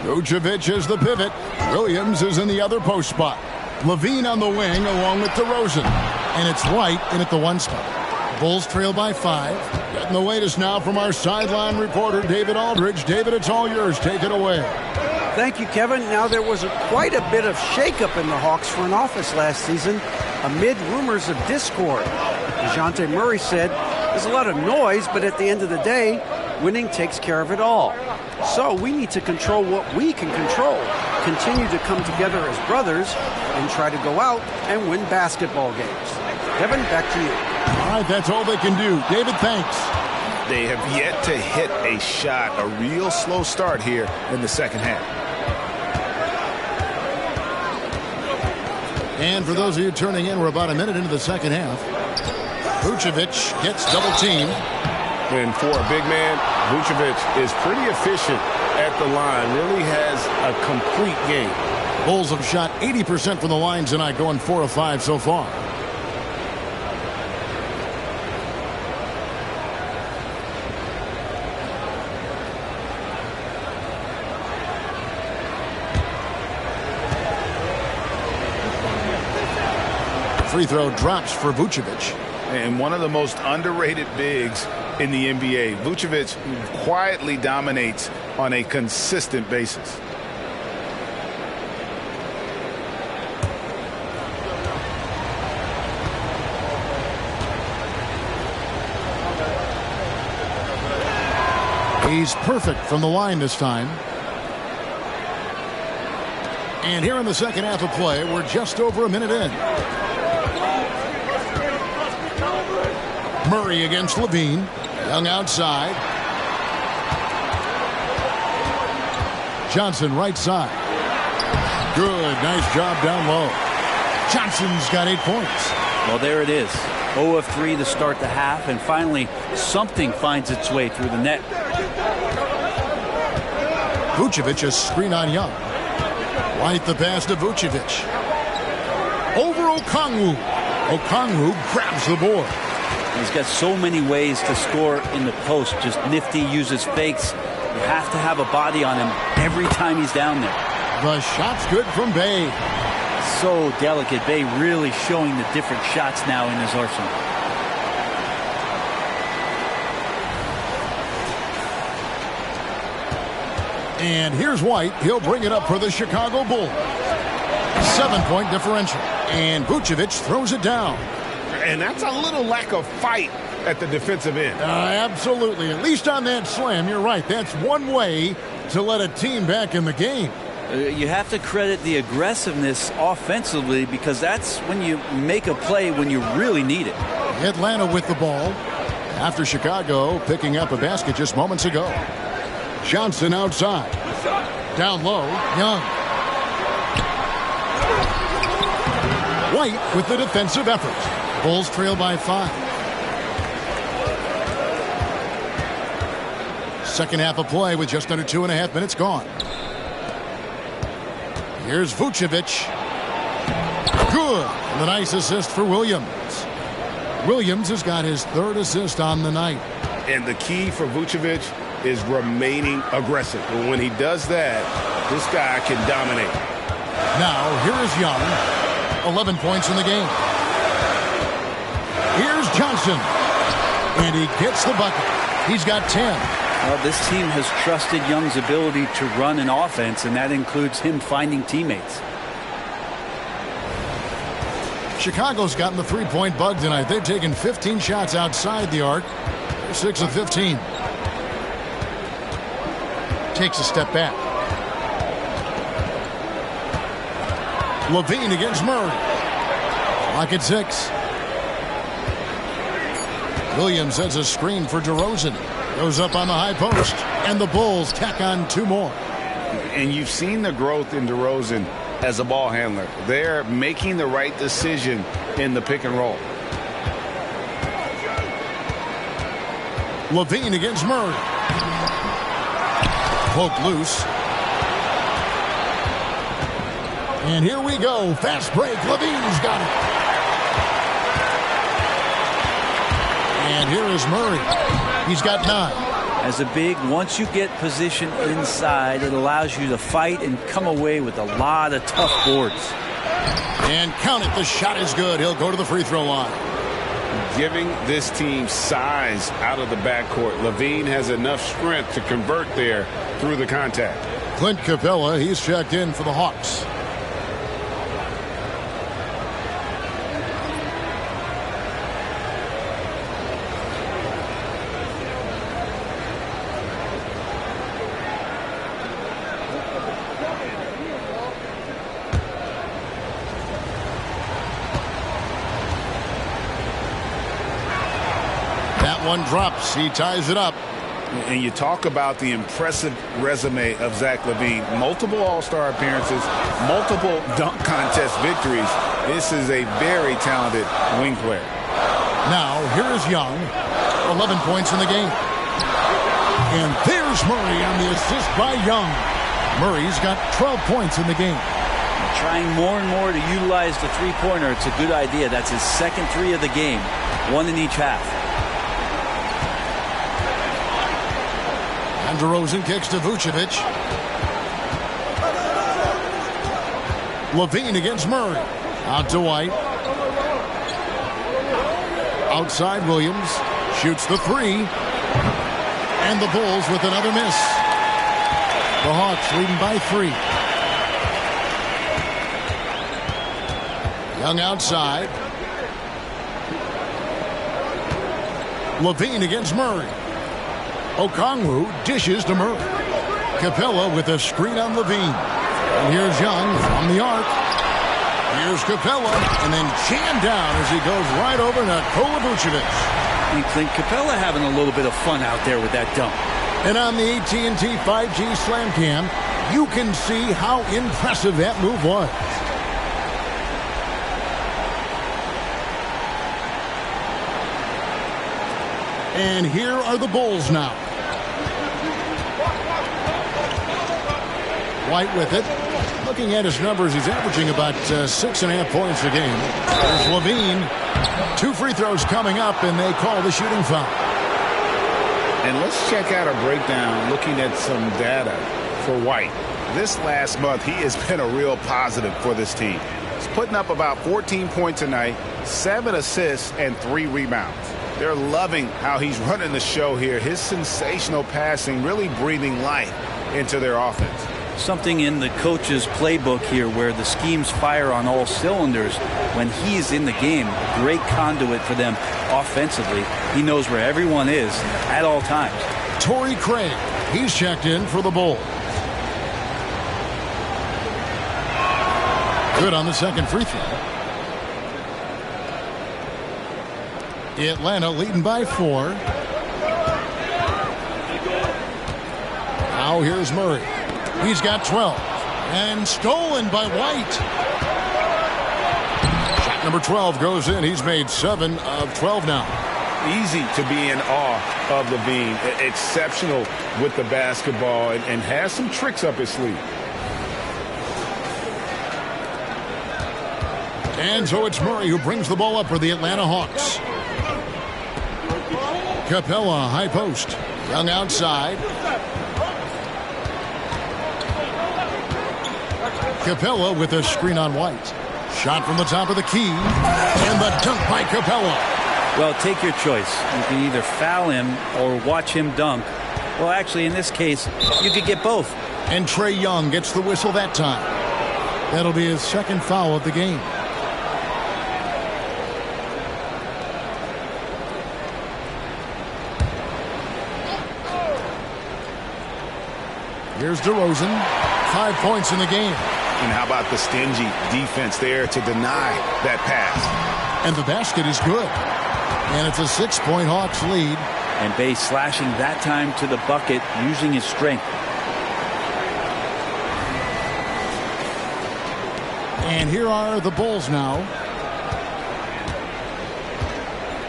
Vucevic is the pivot. Williams is in the other post spot. LaVine on the wing along with DeRozan. And it's White in at the one spot. Bulls trail by 5. Getting the latest now from our sideline reporter, David Aldridge. David, it's all yours. Take it away. Thank you, Kevin. Now, there was quite a bit of shakeup in the Hawks front office last season amid rumors of discord. DeJounte Murray said, there's a lot of noise, but at the end of the day, winning takes care of it all. So we need to control what we can control, continue to come together as brothers, and try to go out and win basketball games. Kevin, back to you. All right, that's all they can do. David, thanks. They have yet to hit a shot, a real slow start here in the second half. And for those of you turning in, we're about a minute into the second half. Vucevic gets double teamed. And for a big man, Vucevic is pretty efficient at the line. Really has a complete game. Bulls have shot 80% from the line tonight, going 4 of 5 so far. Free throw drops for Vucevic. And one of the most underrated bigs in the NBA. Vucevic quietly dominates on a consistent basis. He's perfect from the line this time. And here in the second half of play, we're just over a minute in. Murray against LaVine. Young outside. Johnson right side. Good. Nice job down low. Johnson's got 8 points. Well, there it is. 0 of 3 to start the half, and finally something finds its way through the net. Vucevic a screen on Young. White the pass to Vucevic. Over Okongwu. Okongwu grabs the board. He's got so many ways to score in the post. Just nifty, uses fakes. You have to have a body on him every time he's down there. The shot's good from Bey. So delicate. Bey really showing the different shots now in his arsenal. And here's White. He'll bring it up for the Chicago Bulls. 7-point differential. And Vucevic throws it down. And that's a little lack of fight at the defensive end. Absolutely. At least on that slam, you're right. That's one way to let a team back in the game. You have to credit the aggressiveness offensively, because that's when you make a play when you really need it. Atlanta with the ball after Chicago picking up a basket just moments ago. Johnson outside. Down low, Young. White with the defensive effort. Bulls trail by 5. Second half of play with just under 2.5 minutes gone. Here's Vucevic. Good. And the nice assist for Williams. Williams has got his 3rd assist on the night. And the key for Vucevic is remaining aggressive. And when he does that, this guy can dominate. Now, here is Young. 11 points in the game. Here's Johnson. And he gets the bucket. He's got 10. Well, this team has trusted Young's ability to run an offense, and that includes him finding teammates. Chicago's gotten the three-point bug tonight. They've taken 15 shots outside the arc. They're 6 of 15. Takes a step back. LaVine against Murray. Lock at 6. Williams sets a screen for DeRozan. Goes up on the high post. And the Bulls tack on 2 more. And you've seen the growth in DeRozan as a ball handler. They're making the right decision in the pick and roll. LaVine against Murray. Poke loose. And here we go. Fast break. LaVine's got it. And here is Murray. He's got 9. As a big, once you get position inside, it allows you to fight and come away with a lot of tough boards. And count it. The shot is good. He'll go to the free throw line. Giving this team size out of the backcourt. LaVine has enough strength to convert there through the contact. Clint Capella, he's checked in for the Hawks. One drops. He ties it up. And you talk about the impressive resume of Zach LaVine. Multiple All-Star appearances, multiple dunk contest victories. This is a very talented wing player. Now, here is Young. 11 points in the game. And there's Murray on the assist by Young. Murray's got 12 points in the game. Trying more and more to utilize the three-pointer. It's a good idea. That's his second 3 of the game. 1 in each half. And DeRozan kicks to Vucevic. LaVine against Murray. Out to White. Outside Williams. Shoots the 3. And the Bulls with another miss. The Hawks leading by 3. Young outside. LaVine against Murray. Okongwu dishes to Murray. Capella with a screen on LaVine. And here's Young from the arc. Here's Capella, and then jammed down as he goes right over Nikola Vucevic. And Clint Capella having a little bit of fun out there with that dunk. And on the AT&T 5G Slam Cam, you can see how impressive that move was. And here are the Bulls now. White with it. Looking at his numbers, he's averaging about 6.5 points a game. There's LaVine. 2 free throws coming up, and they call the shooting foul. And let's check out a breakdown looking at some data for White. This last month, he has been a real positive for this team. He's putting up about 14 points a night, 7 assists, and 3 rebounds. They're loving how he's running the show here. His sensational passing really breathing life into their offense. Something in the coach's playbook here where the schemes fire on all cylinders. When he's in the game, great conduit for them offensively. He knows where everyone is at all times. Torrey Craig, he's checked in for the Bulls. Good on the second free throw. Atlanta leading by 4. Now here's Murray. He's got 12. And stolen by White. Shot number 12 goes in. He's made 7 of 12 now. Easy to be in awe of LaVine. Exceptional with the basketball and has some tricks up his sleeve. And so it's Murray who brings the ball up for the Atlanta Hawks. Capella, high post. Young outside. Capella with a screen on White. Shot from the top of the key. And the dunk by Capella. Well, take your choice. You can either foul him or watch him dunk. Well, actually, in this case, you could get both. And Trae Young gets the whistle that time. That'll be his second foul of the game. Here's DeRozan. 5 points in the game. And how about the stingy defense there to deny that pass? And the basket is good. And it's a 6-point Hawks lead. And Bay slashing that time to the bucket using his strength. And here are the Bulls now.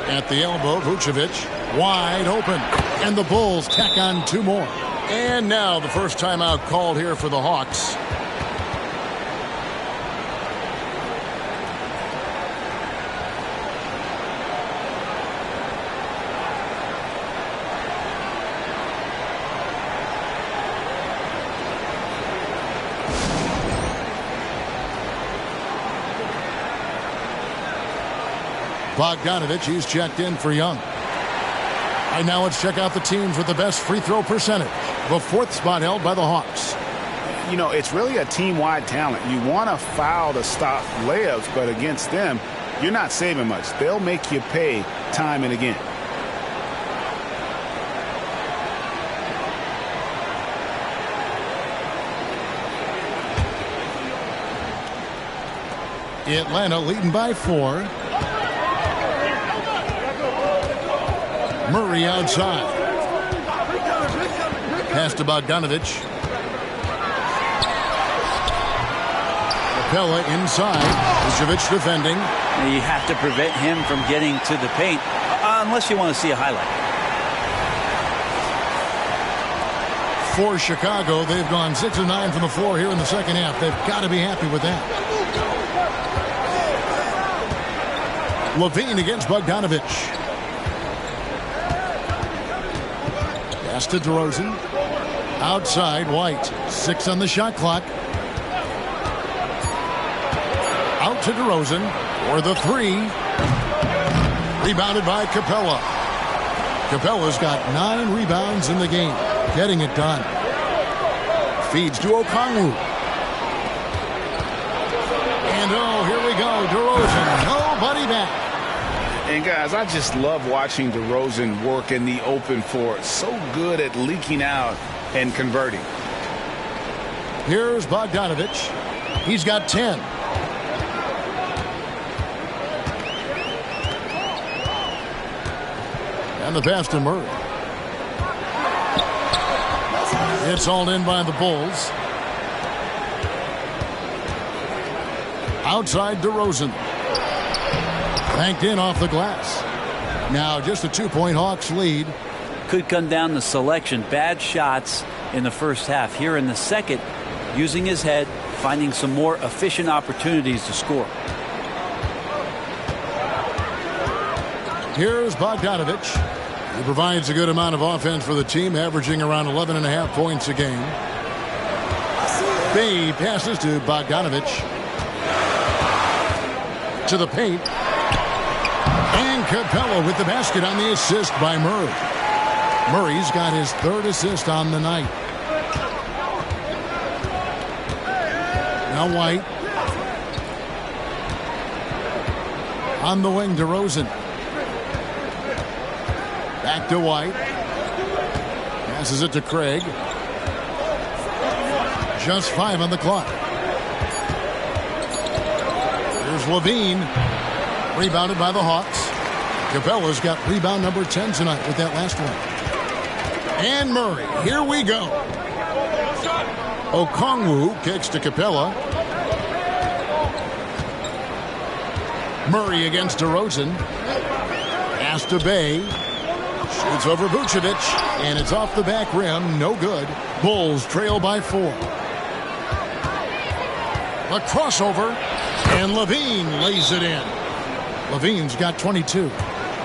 At the elbow, Vucevic wide open. And the Bulls tack on 2 more. And now the first timeout called here for the Hawks. Bogdanovich, he's checked in for Young. Right now, let's check out the teams with the best free throw percentage. The 4th spot held by the Hawks. You know, it's really a team-wide talent. You want to foul to stop layups, but against them, you're not saving much. They'll make you pay time and again. Atlanta leading by 4. Murray outside. Pass to Bogdanovich. Capella inside. Vucevic defending. You have to prevent him from getting to the paint, unless you want to see a highlight. For Chicago, they've gone 6 of 9 from the floor here in the second half. They've got to be happy with that. Levine against Bogdanovich. Pass to DeRozan. Outside, White. 6 on the shot clock. Out to DeRozan for the 3. Rebounded by Capella. Capella's got 9 rebounds in the game. Getting it done. Feeds to Okongwu. And oh, here we go. DeRozan. Nobody back. And guys, I just love watching DeRozan work in the open floor. So good at leaking out and converting. Here's Bogdanovich. He's got 10. And the pass to Murray. It's hauled in by the Bulls. Outside DeRozan. Banked in off the glass. Now just a 2-point Hawks lead. Could come down to selection. Bad shots in the first half. Here in the second, using his head, finding some more efficient opportunities to score. Here's Bogdanovich. He provides a good amount of offense for the team, averaging around 11.5 points a game. Bay passes to Bogdanovich. To the paint. And Capella with the basket on the assist by Murray. Murray's got his 3rd assist on the night. Now White. On the wing, DeRozan. Back to White. Passes it to Craig. Just 5 on the clock. Here's Levine. Rebounded by the Hawks. Capella's got rebound number 10 tonight with that last one. And Murray. Here we go. Okongwu kicks to Capella. Murray against DeRozan. Pass to Bay. Shoots over Vucevic. And it's off the back rim. No good. Bulls trail by 4. A crossover. And Levine lays it in. Levine's got 22.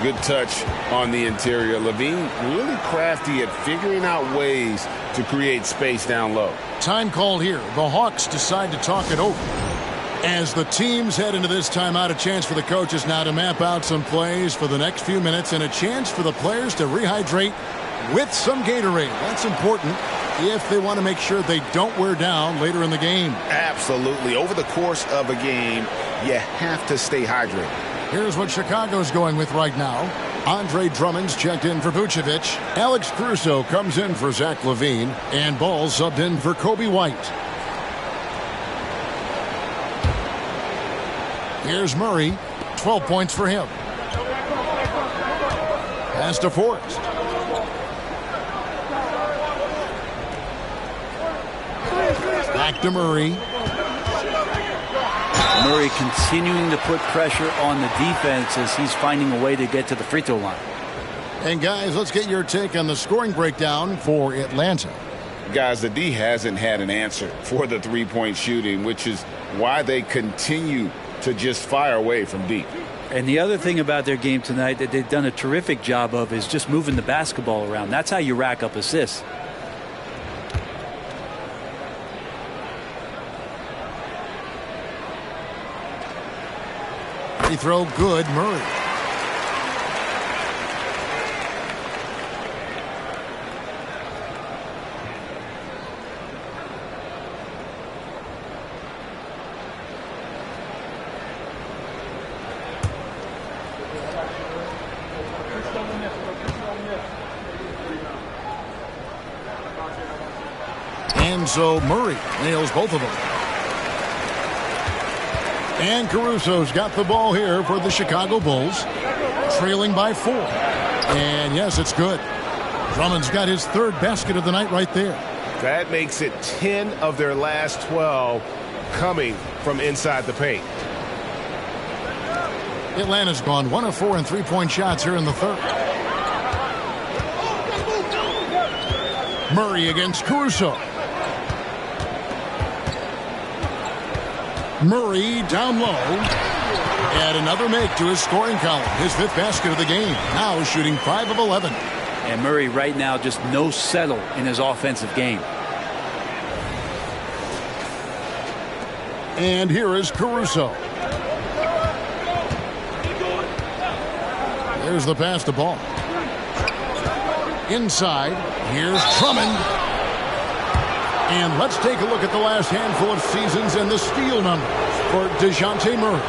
Good touch on the interior. Levine really crafty at figuring out ways to create space down low. Time called here. The Hawks decide to talk it over. As the teams head into this timeout, a chance for the coaches now to map out some plays for the next few minutes and a chance for the players to rehydrate with some Gatorade. That's important if they want to make sure they don't wear down later in the game. Absolutely. Over the course of a game, you have to stay hydrated. Here's what Chicago's going with right now. Andre Drummond's checked in for Vucevic. Alex Caruso comes in for Zach LaVine. And Ball subbed in for Kobe White. Here's Murray. 12 points for him. Pass to Forrest. Back to Murray. Murray continuing to put pressure on the defense as he's finding a way to get to the free throw line. And guys, let's get your take on the scoring breakdown for Atlanta. Guys, the D hasn't had an answer for the three-point shooting, which is why they continue to just fire away from deep. And the other thing about their game tonight that they've done a terrific job of is just moving the basketball around. That's how you rack up assists. Free throw good, Murray. And so Murray nails both of them. And Caruso's got the ball here for the Chicago Bulls, trailing by 4. And yes, it's good. Drummond's got his third basket of the night right there. That makes it 10 of their last 12 coming from inside the paint. Atlanta's gone 1 of 4 in three-point shots here in the third. Murray against Caruso. Murray down low. Add another make to his scoring column. His 5th basket of the game. Now shooting 5 of 11. And Murray right now just no settle in his offensive game. And here is Caruso. There's the pass to Ball. Inside. Here's Drummond. And let's take a look at the last handful of seasons and the steal numbers for DeJounte Murray.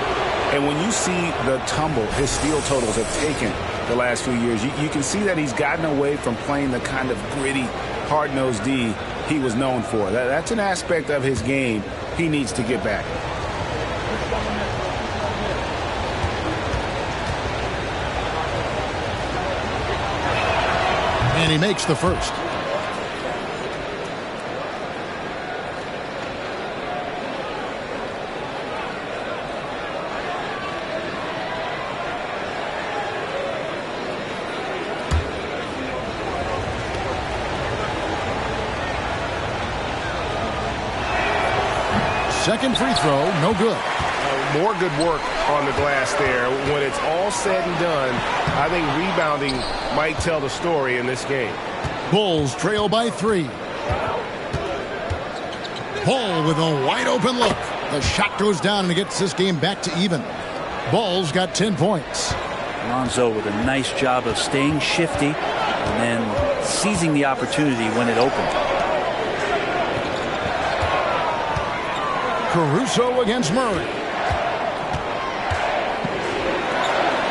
And when you see the tumble his steal totals have taken the last few years, you can see that he's gotten away from playing the kind of gritty, hard-nosed D he was known for. That's an aspect of his game he needs to get back. And he makes the first. Second free throw, no good. More good work on the glass there. When it's all said and done, I think rebounding might tell the story in this game. Bulls trail by 3. Ball with a wide open look. The shot goes down and it gets this game back to even. Ball's got 10 points. Lonzo with a nice job of staying shifty and then seizing the opportunity when it opened. Caruso against Murray.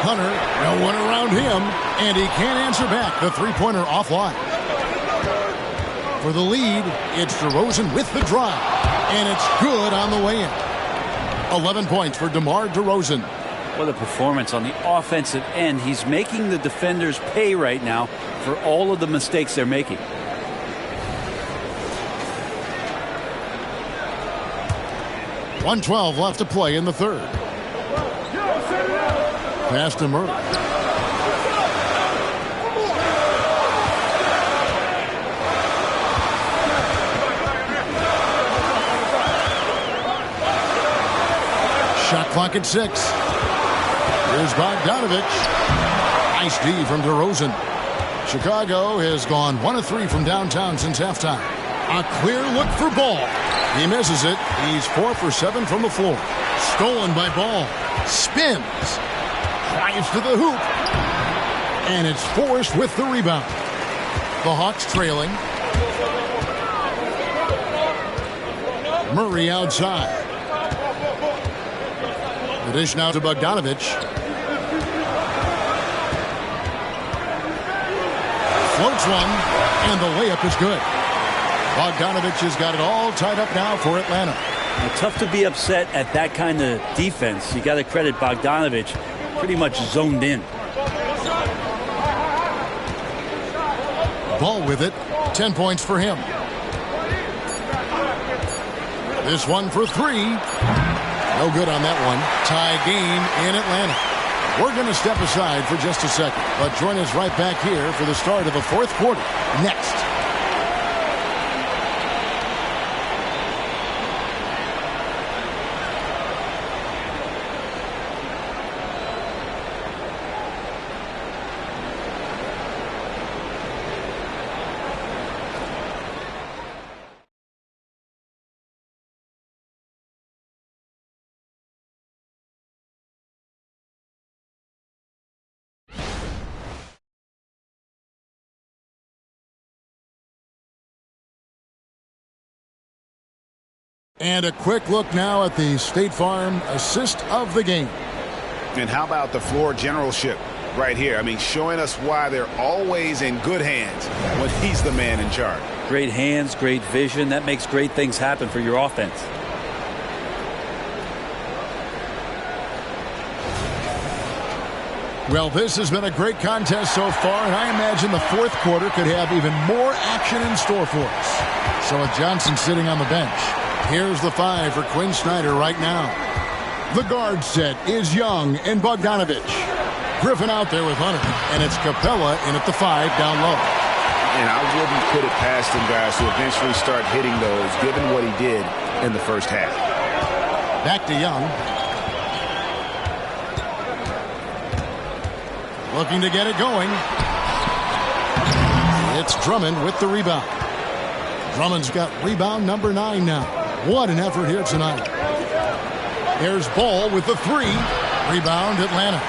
Hunter, no one around him, and he can't answer back. The three-pointer offline. For the lead, it's DeRozan with the drive, and it's good on the way in. 11 points for DeMar DeRozan. What a performance on the offensive end. He's making the defenders pay right now for all of the mistakes they're making. .112 left to play in the third. Pass to Murray. Shot clock at 6. Here's Bogdanovich. Nice D from DeRozan. Chicago has gone 1 of 3 from downtown since halftime. A clear look for Ball. He misses it. He's 4 for 7 from the floor. Stolen by Ball. Spins. Drives to the hoop. And it's Forrest with the rebound. The Hawks trailing. Murray outside. The dish now to Bogdanovich. shoots one, and the layup is good. Bogdanovich has got it all tied up now for Atlanta. Now, tough to be upset at that kind of defense. You got to credit Bogdanovich, pretty much zoned in. Ball with it, 10 points for him. This one for three. No good on that one. Tie game in Atlanta. We're going to step aside for just a second, but join us right back here for the start of the fourth quarter next. And a quick look now at the State Farm assist of the game. And how about the floor generalship right here? I mean, showing us why they're always in good hands when he's the man in charge. Great hands, great vision. That makes great things happen for your offense. Well, this has been a great contest so far, and I imagine the fourth quarter could have even more action in store for us. So with Johnson sitting on the bench, here's the five for Quinn Snyder right now. The guard set is Young and Bogdanovich. Griffin out there with Hunter, and it's Capella in at the five down low. And I wouldn't put it past him, guys, to eventually start hitting those, given what he did in the first half. Back to Young. Looking to get it going. It's Drummond with the rebound. Drummond's got rebound number 9 now. What an effort here tonight. Here's Ball with the three. Rebound Atlanta.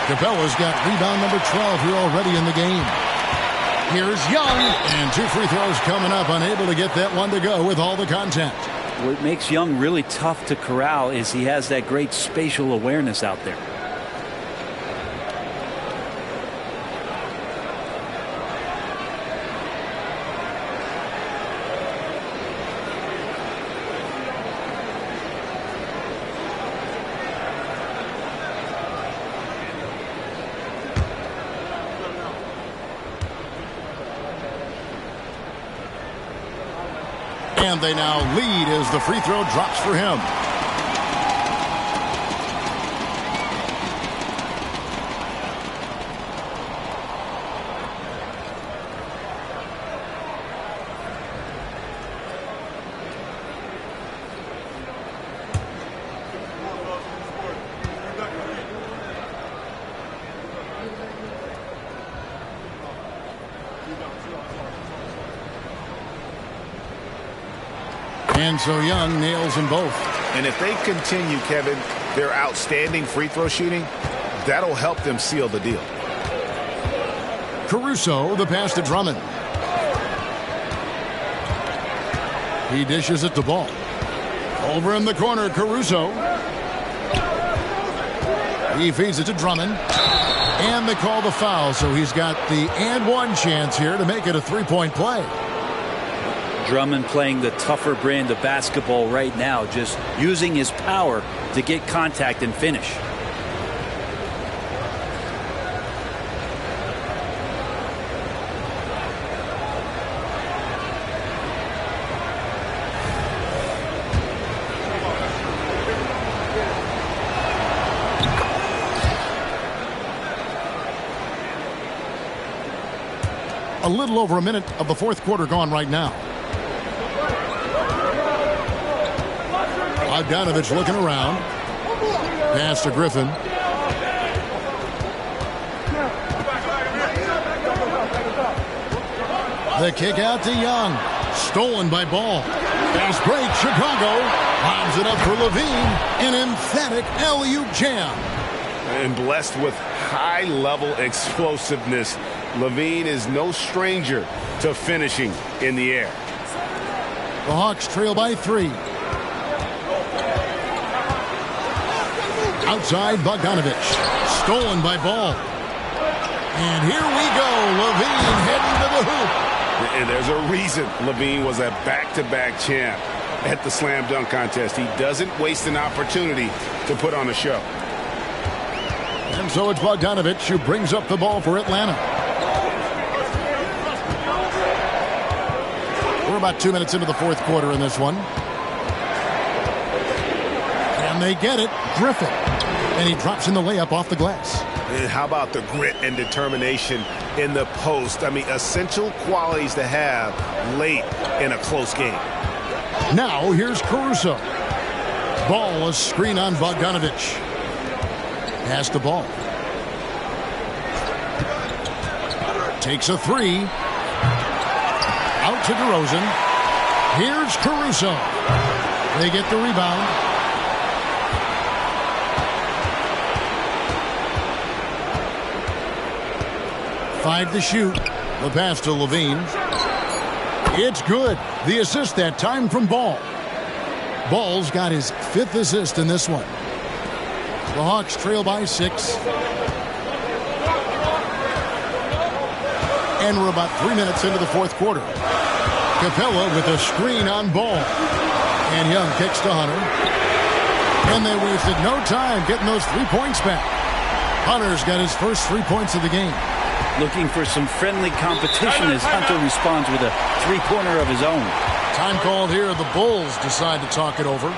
Capella's got rebound number 12 here already in the game. Here's Young, and 2 free throws coming up, unable to get that one to go with all the contact. What makes Young really tough to corral is he has that great spatial awareness out there. And they now lead as the free throw drops for him. And so Young nails them both. And if they continue, Kevin, their outstanding free throw shooting, that'll help them seal the deal. Caruso, the pass to Drummond. He dishes it to Ball. Over in the corner, Caruso. He feeds it to Drummond. And they call the foul, so he's got the and one chance here to make it a three-point play. Drummond playing the tougher brand of basketball right now, just using his power to get contact and finish. A little over a minute of the fourth quarter gone right now. Bogdanovich looking around. Pass to Griffin. The kick out to Young. Stolen by Ball. Fast break, Chicago. Lobs it up for Levine. An emphatic alley-oop jam. And blessed with high-level explosiveness. Levine is no stranger to finishing in the air. The Hawks trail by 3. Outside, Bogdanovich. Stolen by Ball. And here we go. Levine heading to the hoop. And there's a reason Levine was a back-to-back champ at the slam dunk contest. He doesn't waste an opportunity to put on a show. And so it's Bogdanovic who brings up the ball for Atlanta. We're about 2 minutes into the fourth quarter in this one. And they get it. Griffin. And he drops in the layup off the glass. And how about the grit and determination in the post? I mean, essential qualities to have late in a close game. Now here's Caruso. Ball, a screen on Bogdanovic. Pass the ball. Takes a three. Out to DeRozan. Here's Caruso. They get the rebound. Five to shoot. The pass to Levine. It's good. The assist that time from Ball. Ball's got his 5th assist in this one. The Hawks trail by 6. And we're about 3 minutes into the fourth quarter. Capella with a screen on Ball. And Young kicks to Hunter. And they wasted no time getting those 3 points back. Hunter's got his first 3 points of the game. Looking for some friendly competition as Hunter responds with a three-pointer of his own. Time called here. The Bulls decide to talk it over.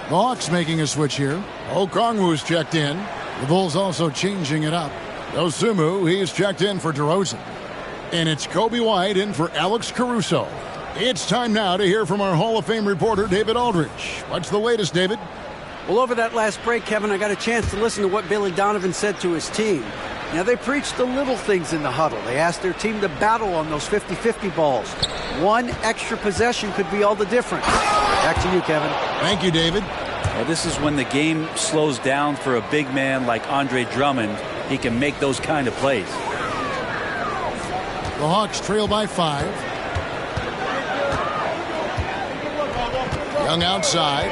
The Hawks making a switch here. Okongwu's checked in. The Bulls also changing it up. Dosunmu, he's checked in for DeRozan. And it's Kobe White in for Alex Caruso. It's time now to hear from our Hall of Fame reporter, David Aldridge. What's the latest, David? Well, over that last break, Kevin, I got a chance to listen to what Billy Donovan said to his team. Now, they preached the little things in the huddle. They asked their team to battle on those 50-50 balls. One extra possession could be all the difference. Back to you, Kevin. Thank you, David. Well, this is when the game slows down for a big man like Andre Drummond. He can make those kind of plays. The Hawks trail by 5. Young outside.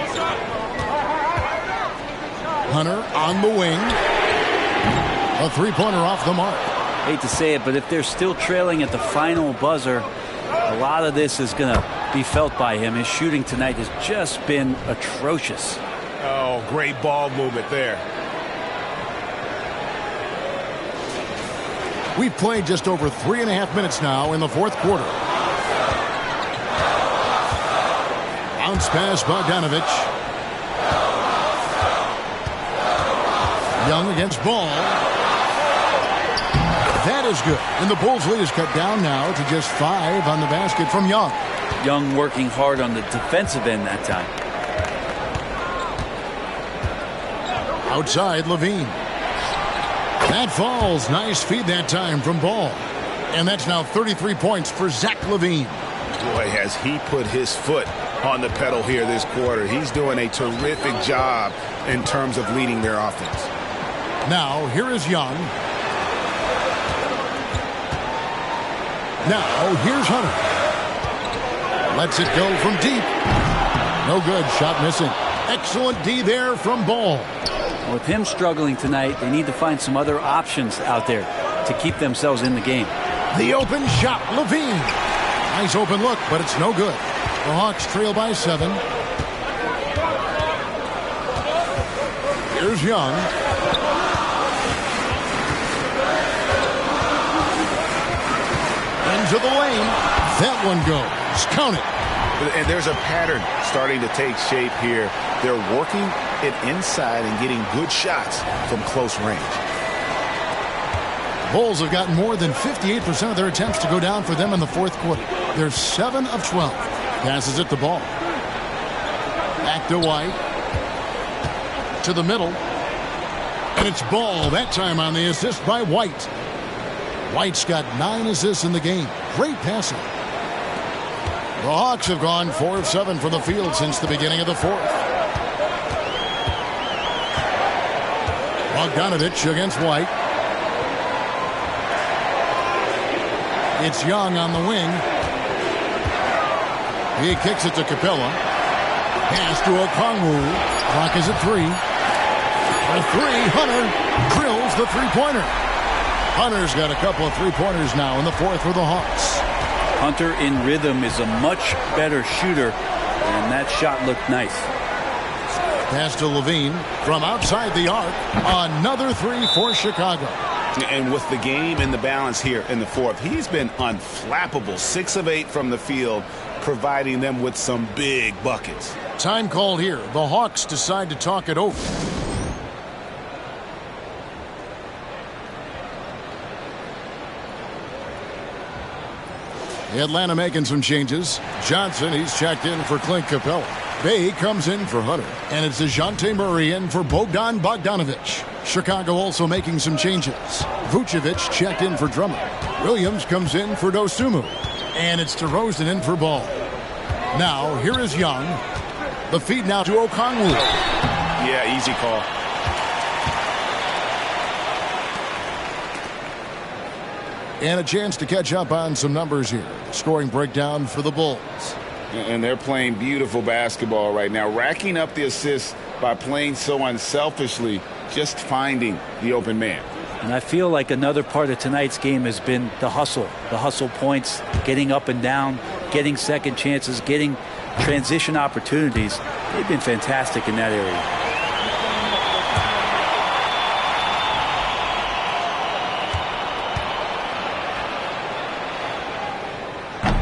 Hunter on the wing. A three-pointer off the mark. Hate to say it, but if they're still trailing at the final buzzer, a lot of this is going to be felt by him. His shooting tonight has just been atrocious. Oh, great ball movement there. We've played just over 3.5 minutes now in the fourth quarter. Bounce pass, Bogdanovic. Young against Ball. That is good. And the Bulls' lead is cut down now to just 5 on the basket from Young. Young working hard on the defensive end that time. Outside, Levine. That falls. Nice feed that time from Ball. And that's now 33 points for Zach LaVine. Boy, has he put his foot on the pedal here this quarter. He's doing a terrific job in terms of leading their offense. Now, here is Young. Now, here's Hunter. Lets it go from deep. No good. Shot missing. Excellent D there from Ball. With him struggling tonight, they need to find some other options out there to keep themselves in the game. The open shot, LaVine. Nice open look, but it's no good. The Hawks trail by 7. Here's Young. Into the lane. That one goes. Count it. And there's a pattern starting to take shape here. They're working it inside and getting good shots from close range. Bulls have gotten more than 58% of their attempts to go down for them in the fourth quarter. They're 7 of 12. Passes it to Ball. Back to White. To the middle. And it's Ball that time on the assist by White. White's got 9 assists in the game. Great passing. The Hawks have gone 4 of 7 from the field since the beginning of the fourth. Bogdanovich against White. It's Young on the wing. He kicks it to Capella. Pass to Okongwu. Clock is at 3. For 3, Hunter drills the three-pointer. Hunter's got a couple of three-pointers now in the fourth for the Hawks. Hunter in rhythm is a much better shooter, and that shot looked nice. Pass to Levine from outside the arc. Another 3 for Chicago. And with the game and the balance here in the fourth, he's been unflappable. 6 of 8 from the field, providing them with some big buckets. Time called here. The Hawks decide to talk it over. Atlanta making some changes. Johnson, he's checked in for Clint Capella. Bay comes in for Hunter. And it's DeJounte Murray in for Bogdan Bogdanovich. Chicago also making some changes. Vucevic checked in for Drummond. Williams comes in for Dosunmu. And it's DeRozan in for Ball. Now, here is Young. The feed now to Okongwu. Yeah, easy call. And a chance to catch up on some numbers here. Scoring breakdown for the Bulls. And they're playing beautiful basketball right now, racking up the assists by playing so unselfishly, just finding the open man. And I feel like another part of tonight's game has been the hustle points, getting up and down, getting second chances, getting transition opportunities. They've been fantastic in that area.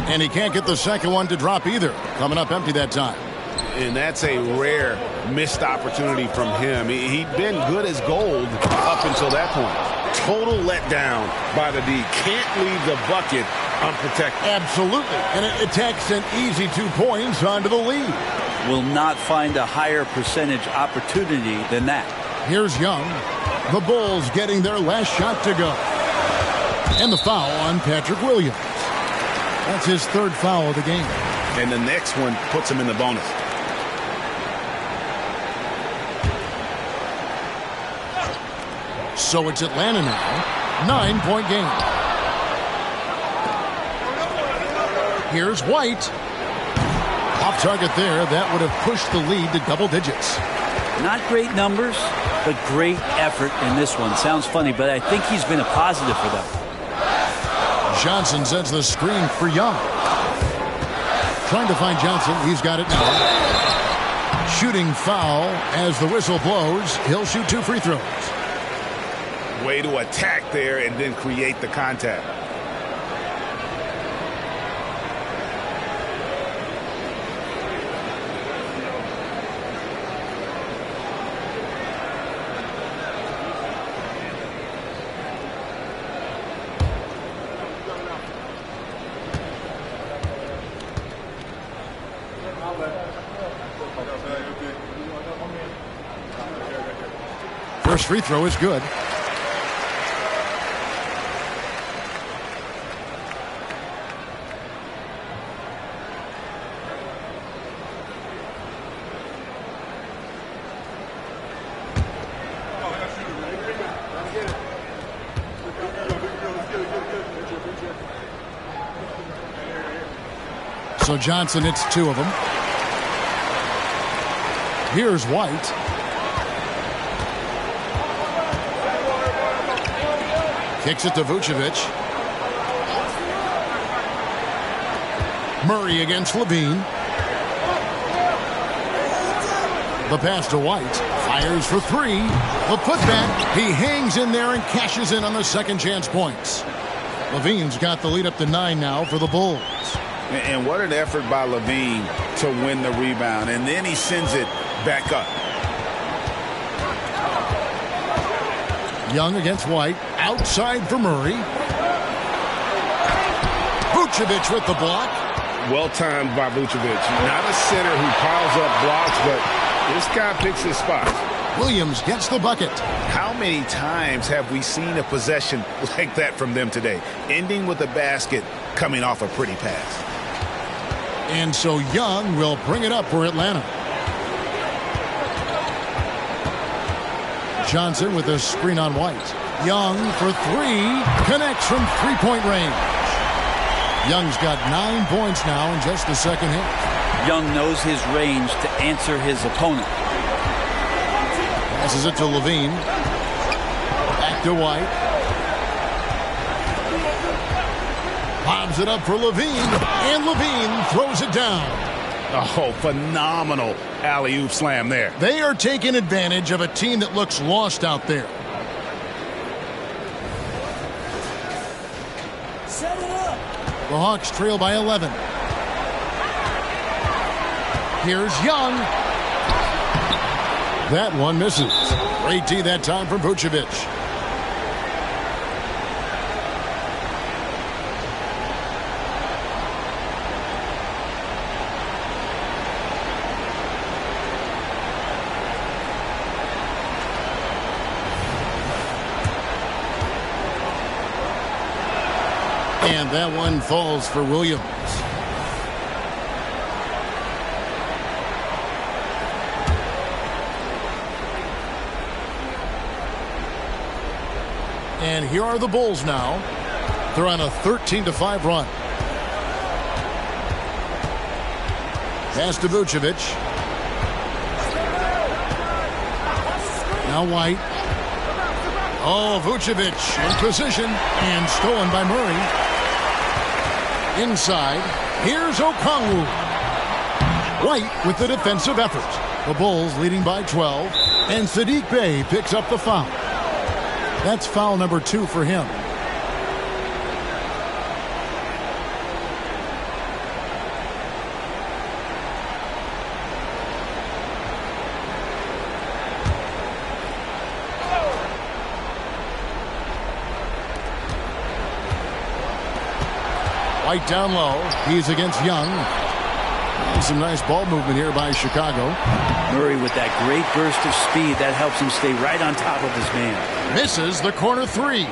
And he can't get the second one to drop either. Coming up empty that time. And that's a rare missed opportunity from him. He'd been good as gold up until that point. Total letdown by the D. Can't leave the bucket unprotected. Absolutely. And it takes an easy 2 points onto the lead. Will not find a higher percentage opportunity than that. Here's Young. The Bulls getting their last shot to go. And the foul on Patrick Williams. That's his third foul of the game. And the next one puts him in the bonus. So it's Atlanta now. 9-point game. Here's White. Off target there. That would have pushed the lead to double digits. Not great numbers, but great effort in this one. Sounds funny, but I think he's been a positive for them. Johnson sends the screen for Young. Trying to find Johnson. He's got it now. Shooting foul as the whistle blows. He'll shoot 2 free throws. Way to attack there and then create the contact. First free throw is good. So Johnson hits 2 of them. Here's White. Kicks it to Vucevic. Murray against Levine. The pass to White. Fires for 3. The putback. He hangs in there and cashes in on the second chance points. Levine's got the lead up to 9 now for the Bulls. And what an effort by Levine to win the rebound. And then he sends it back up. Young against White. Outside for Murray. Vucevic with the block. Well timed by Vucevic. Not a center who piles up blocks, but this guy picks his spots. Williams gets the bucket. How many times have we seen a possession like that from them today, ending with a basket coming off a pretty pass? And so Young will bring it up for Atlanta. Johnson with a screen on White. Young for three. Connects from three-point range. Young's got 9 points now in just the second half. Young knows his range to answer his opponent. Passes it to Levine. Back to White. Bobs it up for Levine. And Levine throws it down. Oh, phenomenal alley-oop slam there. They are taking advantage of a team that looks lost out there. Set it up. The Hawks trail by 11. Here's Young. That one misses. Great D that time from Vucevic. And that one falls for Williams. And here are the Bulls now. They're on a 13-5 run. Pass to Vucevic. Now White. Oh, Vucevic in position and stolen by Murray. Inside, here's Okongwu. White with the defensive effort. The Bulls leading by 12, and Saddiq Bey picks up the foul. That's foul number 2 for him. White down low. He's against Young. Some nice ball movement here by Chicago. Murray with that great burst of speed that helps him stay right on top of his man. Misses the corner three.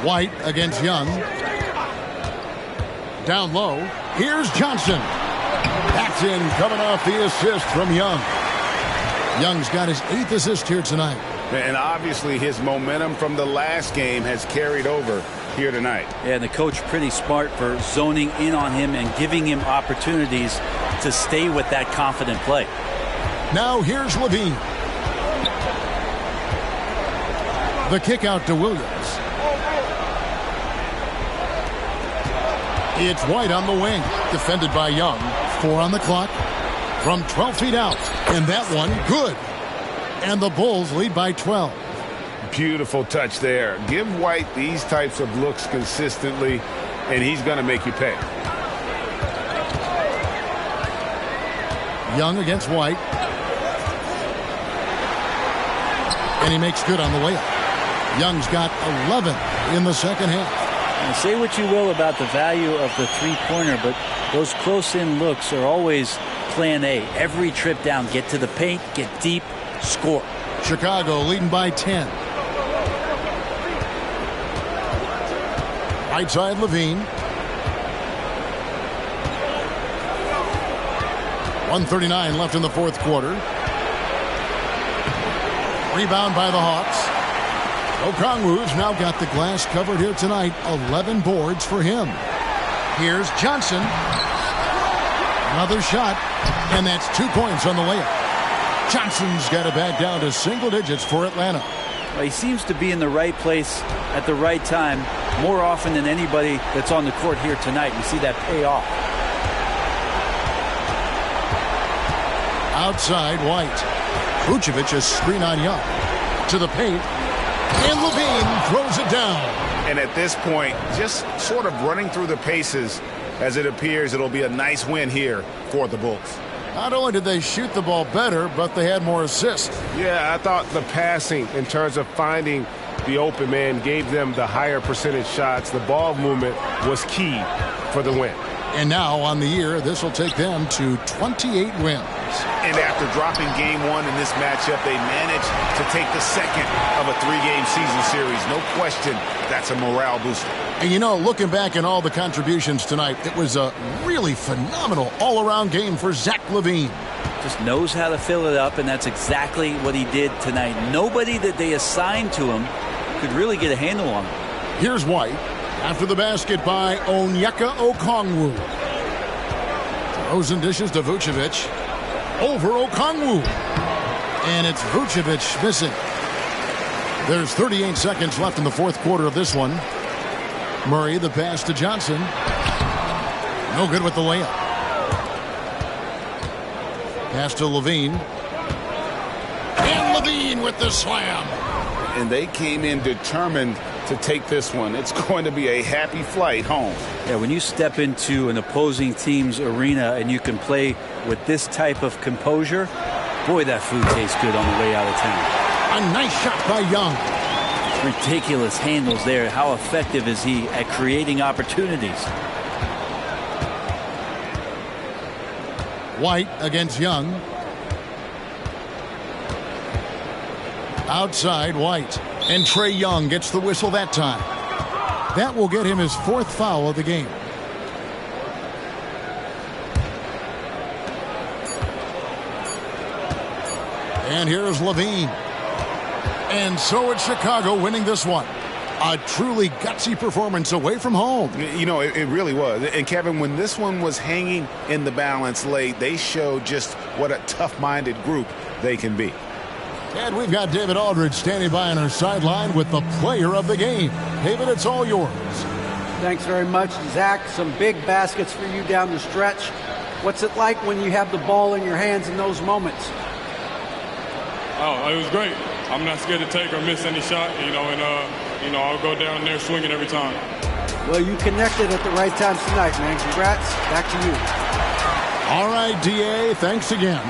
White against Young. Down low. Here's Johnson. That's in, coming off the assist from Young. Young's got his 8th assist here tonight. And obviously his momentum from the last game has carried over here tonight. Yeah, and the coach pretty smart for zoning in on him and giving him opportunities to stay with that confident play. Now here's Levine. The kick out to Williams. It's White on the wing. Defended by Young. 4 on the clock. From 12 feet out. And that one, good. And the Bulls lead by 12. Beautiful touch there. Give White these types of looks consistently, and he's going to make you pay. Young against White. And he makes good on the layup. Young's got 11 in the second half. And say what you will about the value of the three-pointer, but those close-in looks are always plan A. Every trip down, get to the paint, get deep, score. Chicago leading by 10. Right side Levine. 1:39 left in the fourth quarter. Rebound by the Hawks. Okongwu's now got the glass covered here tonight. 11 boards for him. Here's Johnson. Another shot, and that's 2 points on the layup. Johnson's got it back down to single digits for Atlanta. Well, he seems to be in the right place at the right time more often than anybody that's on the court here tonight. You see that pay off. Outside White. Vucevic a screen on Young. To the paint. And Levine throws it down. And at this point, just sort of running through the paces as it appears it'll be a nice win here for the Bulls. Not only did they shoot the ball better, but they had more assists. Yeah, I thought the passing in terms of finding the open man gave them the higher percentage shots. The ball movement was key for the win. And now on the year, this will take them to 28 wins. And after dropping game one in this matchup, they managed to take the second of a 3-game season series. No question, that's a morale booster. And you know, looking back at all the contributions tonight, it was a really phenomenal all-around game for Zach LaVine. Just knows how to fill it up, and that's exactly what he did tonight. Nobody that they assigned to him could really get a handle on him. Here's White after the basket by Onyeka Okongwu. DeRozan dishes to Vucevic. Over Okongwu. And it's Vucevic missing. There's 38 seconds left in the fourth quarter of this one. Murray, the pass to Johnson. No good with the layup. Pass to LaVine. And LaVine with the slam. And they came in determined to take this one. It's going to be a happy flight home. Yeah, when you step into an opposing team's arena and you can play with this type of composure, boy, that food tastes good on the way out of town. A nice shot by Young. Ridiculous handles there. How effective is he at creating opportunities? White against Young. Outside, White. And Trae Young gets the whistle that time. That will get him his fourth foul of the game. And here's LaVine. And so it's Chicago winning this one. A truly gutsy performance away from home. You know, it really was. And Kevin, when this one was hanging in the balance late, they showed just what a tough-minded group they can be. And we've got David Aldridge standing by on our sideline with the player of the game. David, it's all yours. Thanks very much, Zach. Some big baskets for you down the stretch. What's it like when you have the ball in your hands in those moments? Oh, it was great. I'm not scared to take or miss any shot, and I'll go down there swinging every time. Well, you connected at the right times tonight, man. Congrats. Back to you. All right, DA, thanks again.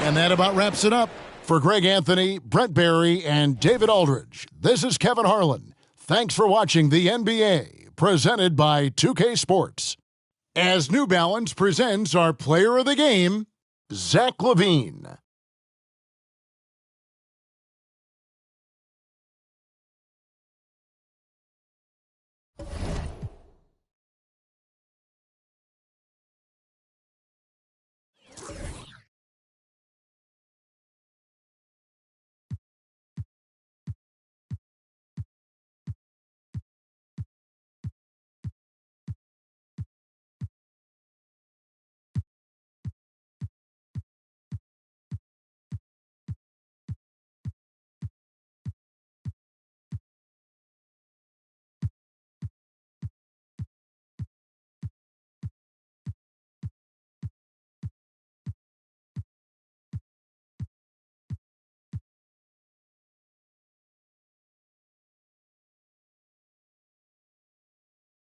And that about wraps it up. For Greg Anthony, Brent Barry, and David Aldridge, this is Kevin Harlan. Thanks for watching the NBA, presented by 2K Sports. As New Balance presents our player of the game, Zach LaVine.